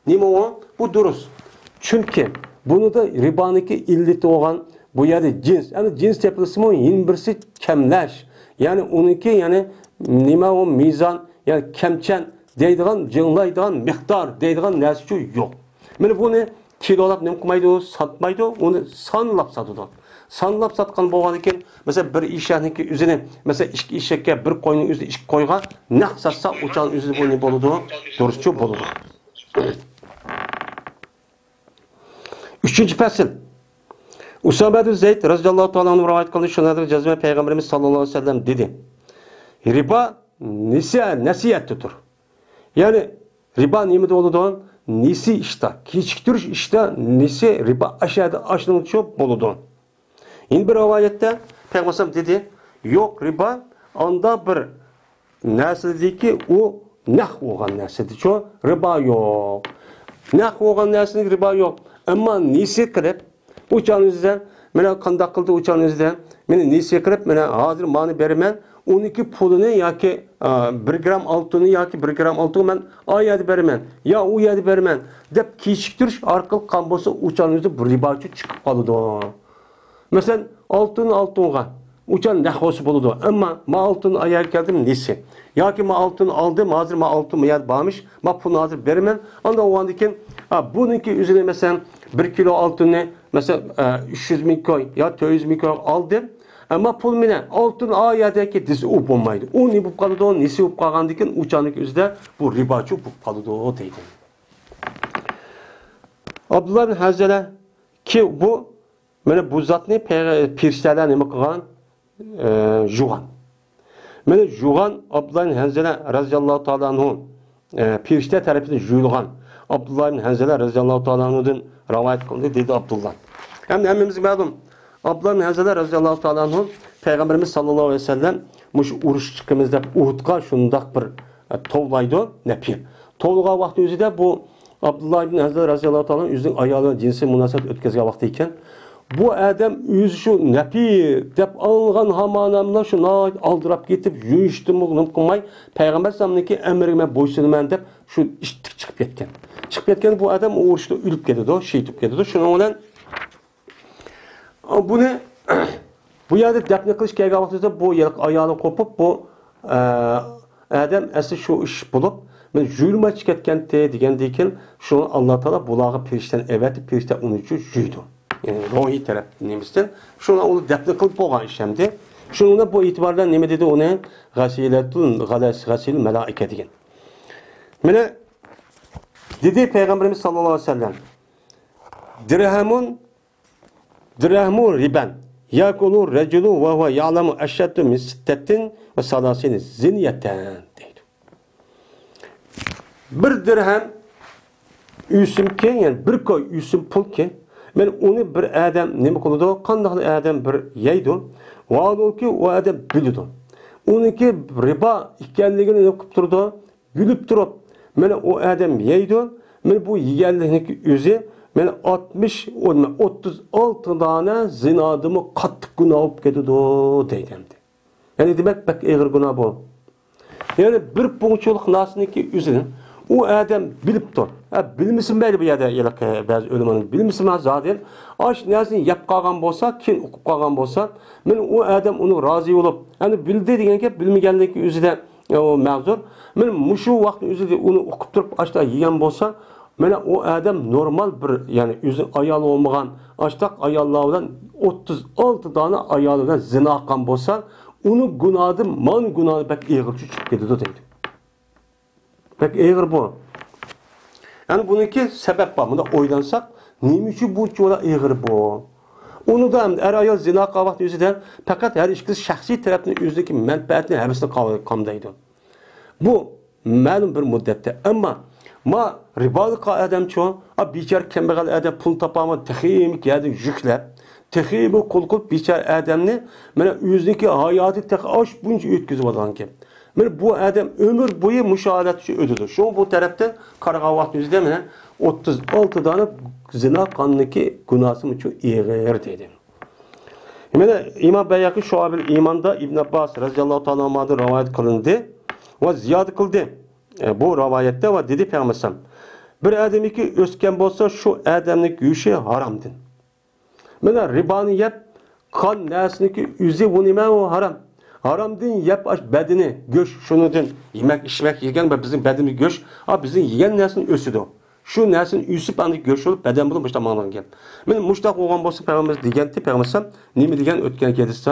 nima o? Bu durust. Chunki buningda riboniki illati bo'lgan bu yerda jins, ya'ni jins tepilsimi yin birsi kamlash. Ya'ni uniki ya'ni nima o mizon, ya'ni kamchan deydigan, jinglaydigan miqdor deydigan narsa yo'q. Mana buni kilolab nima qilmaydi, satmaydi, uni sonlab sotadi. Sonlab sotgan bo'lgan ekan, mesela bir ishakniki o'zini, mesela ikki ishakka bir qo'yning o'zida ikki qo'yga naq satsa, o'chan o'zida bu ne bo'ladi? Durustchi bo'ladi. 3-fasl. Usama bin Zayd radhiyallohu ta'ala anhu rivoyat qildi, shunday jazma payg'ambarimiz sallallohu alayhi vasallam dedi. Riba nasihatdir. Yani riba nimada bo'ladi? Nisi ishda, kechiktirish ishda nisi riba aşağıda aşılınca bo'ladi. Yine bir rivayette Peygamber dedi, yok riba anda bir nesildeki o nah olan nesildi. Şu riba yok. Nah olan nesildi riba yok. Ama nisi kırıp uçağınızdan, mene kandak kıldı uçağınızdan, mene nisi kırıp, mene hazır mani berimen, 12 pulunu ya ki 1 gram altını ya ki 1 gram altını ben ayadi berimen, ya o yadi berimen, dep keşiktiriş arkalı kambosu uçağınızda bir ribaçı çıkıp kalıdı. Mesela altınğa uçan nahvosu buludu. Ama ma altın ayar geldim nesi? Ya ki ma altın aldım hazır ma altın yer bağmış. Ma pulunu hazır vermem. Anda o andikin bununki üzerine mesela 1 kilo altını mesela 300 bin koy ya 400 bin koy aldım. Ama pul mine altın ayardaki dizi up olmaydı. O ne bu kalıdı o nesi up kalgandikin uçanlık üzerinde bu ribaçı up kalıdı o deydi. Abdullah bin Hazrele ki bu mana bu zatni pirishtalar nima qilgan? Jugan. Mana Jugan Abdullah ibn Hanzala radhiyallohu ta'ala anhu pirishta tarafidan juyilgan. Abdullah ibn Hanzala radhiyallohu ta'ala anhudan rivoyat qildi dedi Abdullah. Hem hammamizga ma'lum Abdullah ibn Hanzala radhiyallohu ta'ala anhu Peygamberimiz sallallohu alayhi vasallam mush urush chiqimiz deb Uhudga shundaq bir tovlaydi napir. Tovlagan vaqti o'zida bu Abdullah ibn Hanzala radhiyallohu ta'ala o'zining ayoli jinsi munosabat o'tkazgan vaqti ekan. Bu adam yüz şu nepir dep algan hamanamla şuna aldırıp gitip yuyuştu mu kılmay Peygamber sallallahu emrime boysunman dep şu iştik çıkıp ketken. Çıkıp ketken bu adam o uğuruşta ölüp ketdi o şey tutup ketdi. Şuna olan bu ne bu yerde defne kılış kelgan vaqtida bu ayağı kopup bu adam asli şu iş bulup men juyulma ketken degendeyken şunu Allah Teala bulağı perişten evet perişte onu juydu. Yani ruhi taraf nemizden şuna onu defne kılıp boğan işlemdi. Şununla bu itibarla neme dedi ona gasil melaike degen. Mene dedi Peygamberimiz sallallahu aleyhi ve sellem dirhamun riban yakulu raculu ve huve ya'lemu eşşeddu min sittetin ve salasini ziniyeten dedi. Bir dirhem üsüm ki, yani bir koy üsüm pul ki, men onu bir adam nima qiladi? Qanday adam bir yeydi? Vaadolki o adam biladi. Onunki riba ekanligini o'qib turdi, gülüp turib, mana o adam yeydi. Men bu yeganlikning o'zi men 36 tane zinadımı qattiq gunoh olib ketadi deydi. Yani demek bak ağır günah bu. Yani bir punçuluk nasınki üzerine o adam bilip dur. Bilmesin belki bir yerde bazı ölümünün bilmesin zaten. Aş nesini yap kalgan bolsa, kim okup kalgan bolsa, men o adam onu razı olup, yani bildi degen ki bilmegenlik üzerine o mevzur. Men muşu vakti üzerinde onu okup durup açta yiyen bolsa, men o adam normal bir yani üzü ayalı olmayan açtak ayallardan 36 tane ayalından zina akkan bolsa, onu günahı, man günahı pek ağır çıkıp gidiyor deydi. Pek ağır bu. Yani bununki sebep var. Bunda oylansak, neymiş bu çoğula ağır bu? Onu da er ayal zina kavakti yüzüden, fakat her ikisi şahsi tarafının yüzündeki menfaatini hepsini kamdaydı. Bu malum bir müddette. Ama ma ribalık adam çoğu, biçar kembegal adam pul tapama tehimik yani yükler. Tehimi kul biçar adamni mana yüzündeki hayatı tek aş bunca ötküzüp algan ki. Mana bu adam ömür boyu müşahadat için ödüdü. Şu bu tarafta qarağa vaqt yüzüde mana 36 tane zina kanındaki günahı için ağır dedi. Mana İmam Beyyaki Şuabil İman'da İbn Abbas radıyallahu ta'ala anhu'dan rivayet kılındı ve ziyade kıldı. Bu rivayette ve dedi Peygamber bir adam ki ösken bolsa şu adamlık yüşü haramdır. Mana ribani yap kan nesniki yüzü bu nima o haram. Haramdan yap aş bedeni göç şunudun yemek içmek yegen ve bizim bedenimiz göç. Bizim yegen nesnin ösüdü. Şu nesnin üsüp andık göç olup beden bulup muşta mağlan gel. Men muşta olgan bolsa Peygamber degenti Peygamber nima degen ötken kedisi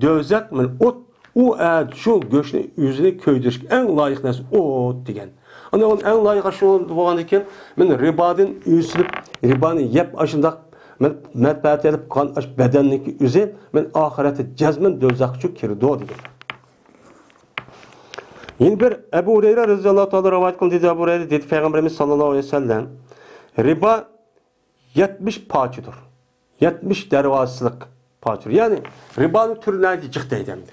dövzak men ot o şu göçni yüzüne köydürüş en layık nes ot degen. Ana onun en layık şu bolgan eken men ribadan üsülüp ribani yap aşındak menfaat edip kan aç bedenlik üze men ahirete cezmen dözakçı kirdi o dedi. Yine bir Ebu Hureyre radıyallahu ta'ala rivayet kıldı dedi Ebu Hureyre dedi Peygamberimiz sallallahu aleyhi ve sellem riba 70 paçıdır. 70 dervasılık paçıdır. Yani ribanın türüne çık deydemdi.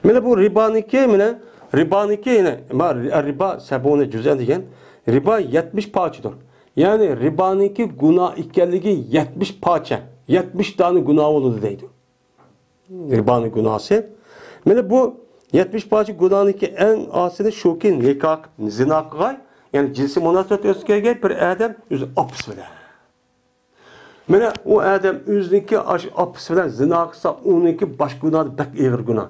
Mene bu ribaniki yine riba sebone cüzen diyen riba 70 paçıdır. Yani ribaniki günah ikelliği 70 parça, 70 tane günah oldu deydi. Ribanın günahı. Yani bu 70 parça günahınki en asili şu ki nikah, zina kılay, yani cinsi münasebet özgürge bir adam yüzü apis bile. Yani o adam yüzündeki apis bile zina kılsa onunki baş günah pek ağır günah.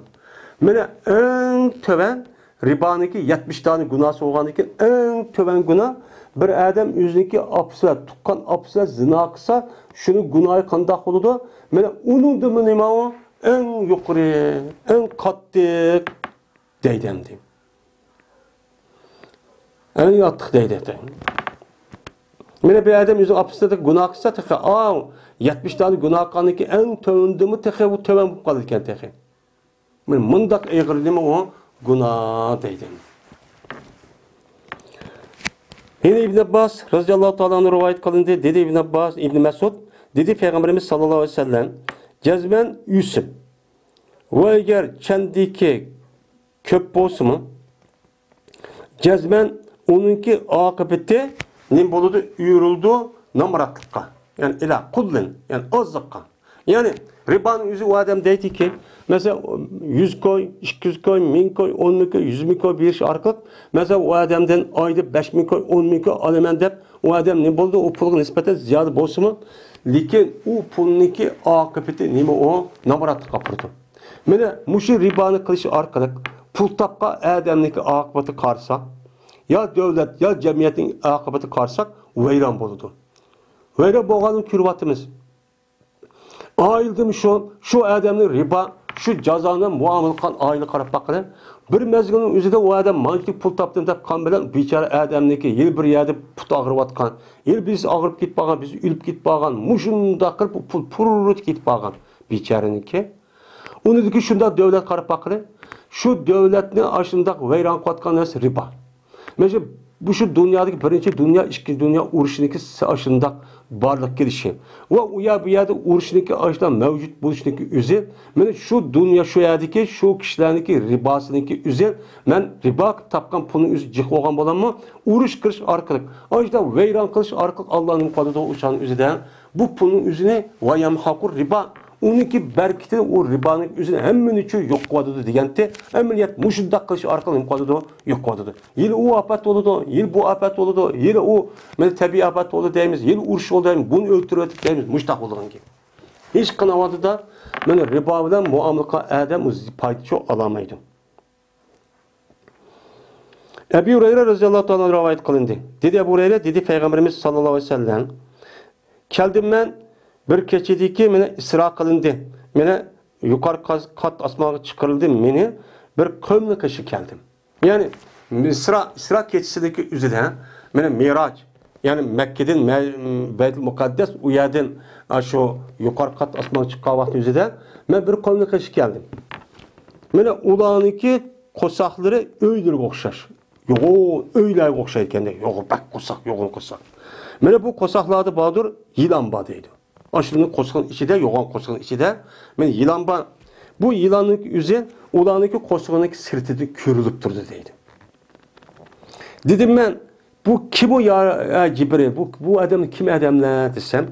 Yani en töven ribaniki 70 tane günahı olganlıkın en töven günah bir adam yüzündeki apsılar, tukkan apsılar zina kılsa şunu günahı kandak oldu. Mana onun da mı nima o? En yukarı, en kattık deydemdi. En yattık deydemdi. Mana bir adam yüzündeki apsılarda günah kılsa tehe 70 tane günah kanındaki en tövündü mü tehe bu töven bu kalırken tehe. Mana mındak ağır nima o? Günah deydemdi. Yine İbn Abbas radıyallahu ta'ala rivayet kılındı. Dedi İbn Abbas, İbn Mesud, dedi Peygamberimiz sallallahu aleyhi ve sellem, cezmen yüsüm. Ve eğer kendiki köp bolsa mı, cezmen onunki akıbeti ne buludu? Yürüldü namratlıkka. Yani ila kullin, yani azlıkka. Yani ribanın yüzü o adam deydi ki, mesela 100 koy, 200 koy, 1000 koy, 10 koy, 100 bin koy bir iş arqıq. Mesela o adamdan ayda 5000 koy, 10 koy alaman deb, o adam ne buldu? O pulga nispeten ziyade bolsa mı? Lekin o pulniki akıbeti nima o? Namratlıkka qurdu. Mana muşu ribani qilish orqali pul tapqa adamniki akıbeti qarsak, ya devlet, ya cemiyetin akıbeti qarsak, vayron bo'ladi. Vayron bo'lganini ko'ryapmiz. Ayıldım şu adamın riba, şu cazanın muamele kan ayını qarab bakın. Bir mezgilin üzerinde o adam mantık pul taptın deb kan bilen biçare adamniki yıl bir yerde put ağırıp atkan. Yıl biz ağırıp git bağan, biz ülüp git bağan. Muşunda kırıp pul pururut git bağan biçareniki. Onu dedi ki şunda devlet qarab bakın. Şu devletini aşında veyran qatkan nes riba. Mesela bu şu dünyadaki birinci dünya, ikkinchi dünya urushiniki aşında barliq kelishi va u yer bu yerda urushiniki aşdan mavjud bo'lishniki o'zi mana shu dunyo shu yerdagi shu kishilarniki ribosiniki o'zi men ribo topgan pulni o'zi jiq olgan bo'lamanmi urush qilish orqali aşda vayron qilish orqali Allohning qolida o'shaning o'zidan bu pulni o'zini va yamhaqur ribo uniki berkiti o ribanın üzerine hemen için yok koydu degende ameliyat muşundak kılıç arkalı mı koydu yok koydu. Yıl o afet oldu, yıl bu afet oldu, yıl o tabi afet oldu deyimiz, yıl uruş oldu deyimiz, bunu öldürüyorduk deyimiz, muştak oldu ki. Hiç kanavadı da ben ribadan muamlaka adam paydaşı alamaydım. Ebu Hureyre radıyallahu anh rivayet kılındı. Dedi Ebu Hureyre, dedi Peygamberimiz sallallahu aleyhi ve sellem, keldim ben bir keçedeki mene isra kılındı. Mene yukarı kat asmağa çıkarıldı. Mene bir kavmle kaşı geldim. Yani isra keçesideki üzere mene Miraç yani Mekke'den Beyt-i Mukaddes uyadın şu yukarı kat asmağa çıkan vakti üzere ben bir kavmle kaşı geldim. Mene ulanınki kosakları öylere okşar. Yok öyle okşayken de yok bak kosak yok kosak. Mene bu kosaklarda bağdır yılan bağdıydı. Aşının kosağın içinde, yoğun kosağın içinde. Ben yılan var. Bu yılanın yüzü, ulanıki kosağındaki sırtı kürülüp durdu deydi. Dedim ben, bu kim o ya Cibril? Bu adam kim adamlar desem?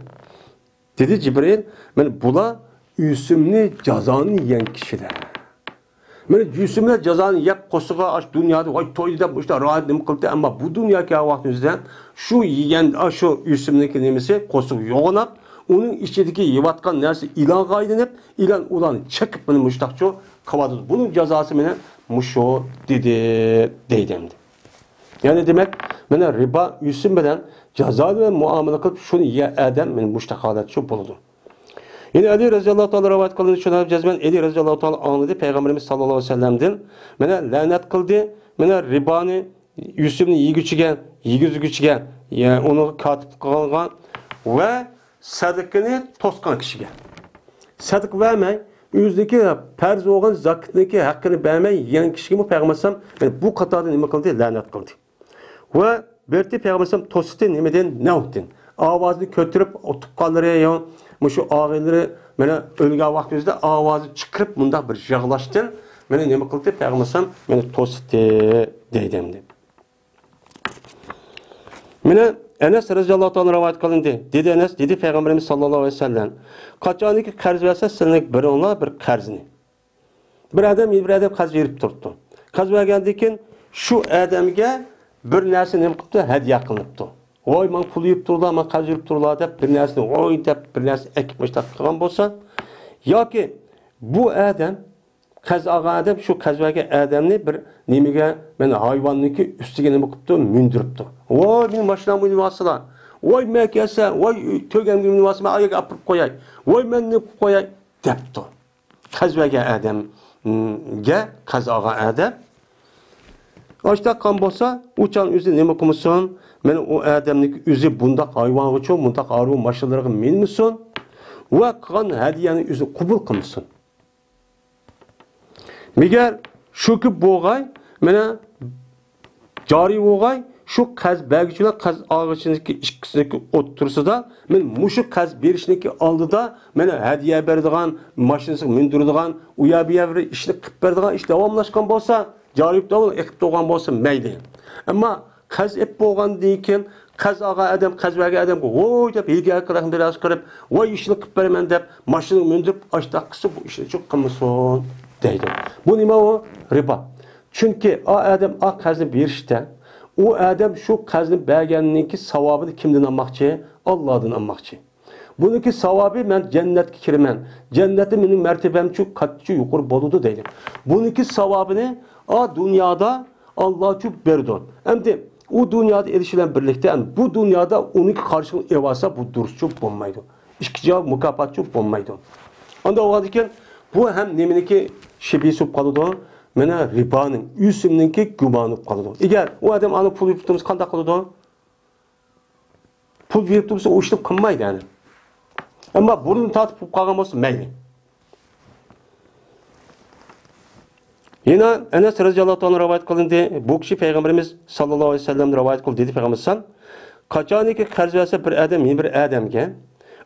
Dedi Cibril, ben bula yüsümlü cezanı yiyen kişiler. Ben yüsümlü cezanı yap kosağa aç dünyada, vay toyda bu işte rahat ne kıldı ama bu dünyaki vaktimizde şu yiyen, şu yüsümlü nemesi kosağı yoğunap, onun içindeki yivatkan neresi ilan kaydınıp, ilan ulan çekip beni müştakçı kavadı. Bunun cezası bana muşo deydemdi. Yani demek bana riba yüzünmeden cezalı ve muamele kılıp şunu ye edem beni müştakalatçı bulundu. Yine Ali Raziyallahu Teala rivayet kılındı. Şuna cezmen Ali Raziyallahu Teala anladı. Peygamberimiz sallallahu aleyhi ve sellem'den bana lanet kıldı. Bana ribanı yüzümünü yigüzgüçgen yani onu katip kılgan ve sadakını toskan kişiye. Sadık vermey, yüzdeki perz olan zakatındaki hakkını vermey, yiyen kişiye mi Peygamberim yani bu katarda nime kıldı? Lanet kıldı. Ve berti Peygamberim tositi nimeden ne oldu? Avazını kötürüp o tukkalları ya, şu ağırları bana ölge vaktimizde avazı çıkarıp bunda bir yağlaştın. Bana nime kıldı? Peygamberim bana tositi deydemdi. Bana Enes radıyallahu anh rivayet kılındı. Dedi Enes, dedi Peygamberimiz sallallahu aleyhi ve sellem. Kaçaniki karz verse senin bir ona bir karzını. Bir adam karz verip durdu. Karz vergendiyken şu adamga bir narsa nima qilibdi? Hadiya qilibdi. Voy men pul yeb turdi, men karz verib turdi deb bir narsani voy deb bir narsa ekib tashlab qilgan bo'lsa, yoki bu adam qarz olgan adam shu qarz vergan adamni bir nimaga men hayvonniki ustiga nima qilibdi? Mindiribdi. Voy men mashinamni minibasizlar. Voy men kelsa, voy to'gamga minibasizlar, ayaga olib qo'yay. Voy men nima qilib qo'yay debdi. Qarz vergan adamga qarz olgan adam Açta kan bolsa, uçan özü nima qilmisan? Men o adamniki özü bundaq hayvan uchun, bundaq arı mashinalarga minmisan? Va qilgan hadiyani özü qabul qilmisan? Megar shuki bo'lg'ay, mana joriy bo'lg'ay, shu qarz bergichilar qarz olg'ichiniki ikkisiniki o'tirsida, men mushu qarz berishniki oldida mana hadiya beradigan, mashinasini mindiradigan, u yerga bir ishni qilib beradigan ish davomlashgan bo'lsa, Jarib davul ekip doğan bolsun meyli. Ama kaz ep boğandan keyin kaz ağa adam, kaz vergen adam oy dep ilgi arkadaşım biraz kırıp oy işini qilib beraman dep maşını mindirip açtaqısı bu işini çok qilmasin deydi. Bu nima o? Riba. Çünkü o adam o qazni berishda o adam shu qazni berganninki savobini kimdan olmoqchi? Allohdan olmoqchi. Buniki savabı ben cennetke kiraman. Cennette benim mertebem çok katçı yukarı boludu deydi. Buniki savabını o dünyada Allah çok berdi. Hem de o dünyada erişilen birlikte yani bu dünyada onunki karşılığı evasa bu duruşçu olmaydı. İşki cevap mükafatçı olmaydı. Onda o halde bu hem neminiki şebisi kalıdı. Mene ribanın, yüzümünki gümanı kalıdı. Eğer o adam anı pul yaptığımız kanda kalıdı. Pul yaptığımız o işlem kılmaydı yani. Ama burnunu tartıp kalgan olsa meyli. Yine Enes radıyallahu anh rivayet kılındı. Bu kişi Peygamberimiz sallallahu aleyhi ve sellem rivayet kıldı dedi Peygamberimiz san. Kaçaniki qarz verse bir adam, yeni bir adamga.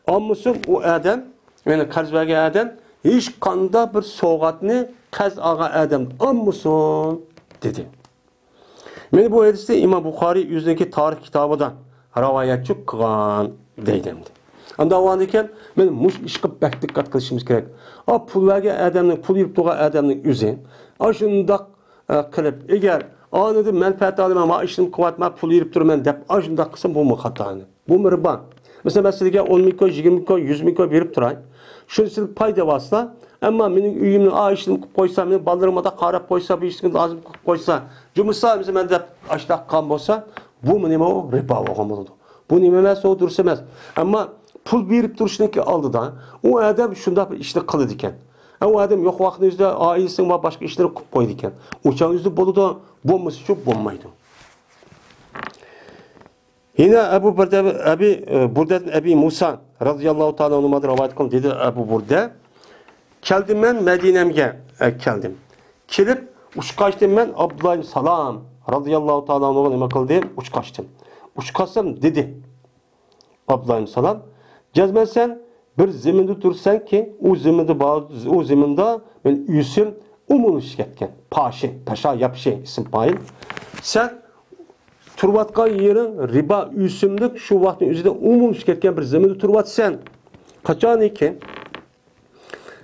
Ammusun o adam, yani qarz vergen adam hiç kanda bir soğatını qarz ağa adam ammusun dedi. Meni bu hadisde İmam Bukhari yüzdeki tarih kitabıda rivayetçi kılgan deydimdi. Anda o andiken men muş işqib bak dikkat qilishimiz kerak. A pul vergen adamning, pul yurib turgan adamning o'zi ashundaq qilib, agar anida manfaat olaman, ma ishim qilyapman, pul yurib turman deb ashundaq qilsam bu xatoni. Bu riba. Mesela sizga 10 ming koy, 20 koy, 100 ming koy berib turay. Shunisi foyda vasla, ammo mening uyimni ishim qilib qo'ysa, mening balarimga qarab qo'ysa, bu ishni lozim qilib qo'ysa, jumsa men deb ashtaq qilgan bo'lsa, bu nima o riba bo'lgan bo'ladi. Bu nima emas, o dursa emas. Ammo pul berib turishniki oldida u odam shunday bir ishni qiladi ekan. O adam yo'q vaqtda o'zida oilasining va boshqa ishlar qilib qo'ydi ekan. O'shaningizda bo'ladi, bo'lmasa shu bo'lmaydi. Yine Ebu Burda Abi Musa radıyallahu ta'ala anhu rivayet kıldı dedi Ebu Burda. Keldim ben Medine'mge keldim. Kelip uçkaçtım ben Abdullah Salam radıyallahu ta'ala anhu nima kıldı? Uçkaçtım. Uçkaçsam dedi Abdullah Salam. Cezmen sen bir zeminde dursan ki o zeminde ben üsüm umulmuş ketken. Paşa yapışı isim payın. Sen turvatkan yerin riba üsümlük şu vaktin üzerinde umulmuş ketken bir zeminde turvat sen. Kaçan ki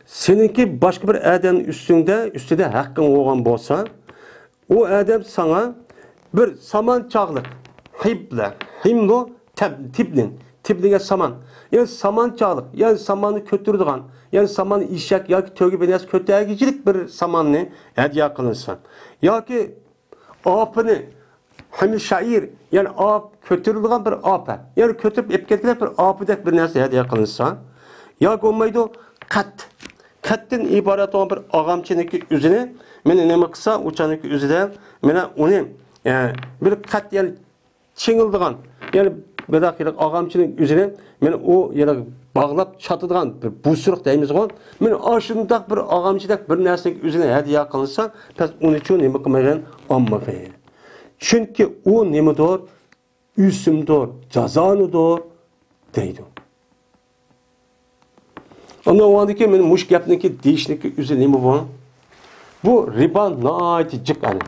seninki başka bir adamın üstünde hakkın olan bolsa, o adam sana bir saman çağlık, himlo tiplin saman. Yani saman çağlık, yani samanı kötürdüğün, yani samanı işek, ya ki tögü benes kötügicilik bir samanını hediye kılınsa. Ya ki apını, hem şair, yani ap kötürdüğün bir apı, yani kötürüp epketkiler bir apıdak bir nesne hediye kılınsa, ya olmaydı Kattin ibaret olan bir ağamçınınki üzerine, meni neme kısa uçanınki üzerine, meni onu yani bir kat yani çingildiğin, yani bir dakika ağamçının üzerine, meni o yani bağlap çatıdığın bir busuruk deyimiz olan, meni aşındak bir ağamçıdak bir nesnenin üzerine hediye kılınsa, pes onun için neme kılmayan ammağı. Çünkü o neme doğru, üsüm doğru, cezanı doğru deydi. Ondan o andaki benim muş gapniki deyişniki üzerine mi bu? Bu riba naiti cık hani.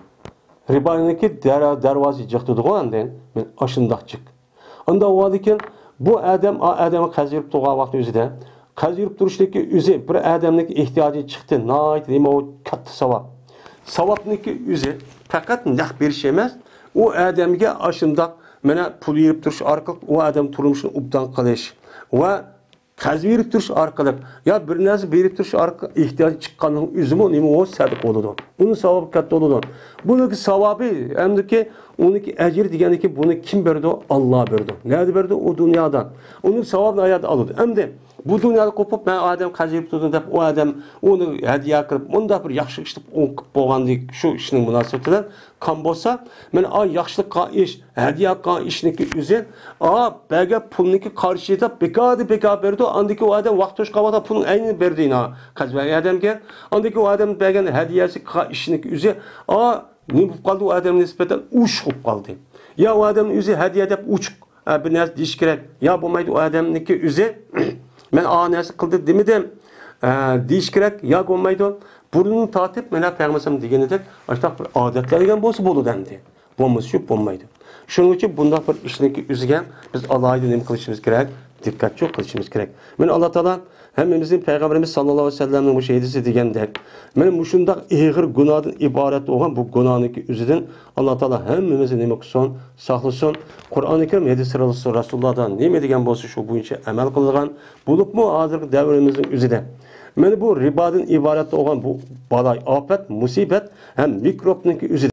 Ribaniki dervazı cıktı o andan ben aşındak cık. Ondan o andaki bu adamı kazıyıp tuğa vakti üzerinde kazıyıp duruştaki üzeri bir adamniki ihtiyacı çıktı. Naiti deme o katı savap. Savapniki üzeri fakat nak bir şey emez. O adamga aşındak mena pul yiyip duruş arkalık o adam turmuşunu ubdan kılış. Ve Kaz verip duruş arkalık. Ya bir nerse verip duruş arkalık ihtiyacı çıkanın üzümü neymi o sadık oldu. Bunun sevabı katta oldu. Bunun sevabı hem ki onunki ecir diyeni ki bunu kim verdi? Allah verdi. Nerede verdi? O dünyadan. Onun sevabını ayada aldı. Hem de bu dünyada kopup ben adam kaz verip durdum deyip o adam onu hediye kırıp onda bir yaxşı işlep okuyup boğandık şu işinin münasebetinden kan bolsa men yaxşılıkka iş hediye kan işniki üzerine belge pulniki karşıda beka verdi. Andaki o adam vaqt toşqavada pulun aynı verdiğine kaz vergen adamga andaki o adam belge hediyesi ka işniki üzerine ne bu kaldı o adamın nispeten uç olup kaldı. Ya o adamın üzeri hediye edip uç bir nerse diş gerek. Ya bulmaydı o adamınki üzeri men nerse kıldı demedim. Diş gerek ya olmaydı. Burnunu tatip mena peygamberim degenidek açtaq bir adetler degen bolsa bolu demdi. Bolmasa şu bolmaydı. Şunun için bunda bir işniki üzgen biz Allah'a nima qilishimiz kerak? Dikkat çok qilishimiz kerak. Men Allah Taala hemmimizin peygamberimiz sallallahu aleyhi ve sellem'in bu şeydisi degendek. Men mushundaq ig'ir gunohdan iborat bo'lgan bu gunohniki üzidan Allah Taala hemmimizni nima qilsin, saqlasin. Qur'oni Karim hadis Rasulullah'dan nima degan bo'lsa shu bo'yicha amal qilgan bo'libmi hozirgi davrimizning o'zida. Men bu ribadan iborat bo'lgan bu balay, ofat, musibat ham mikrobniki o'zida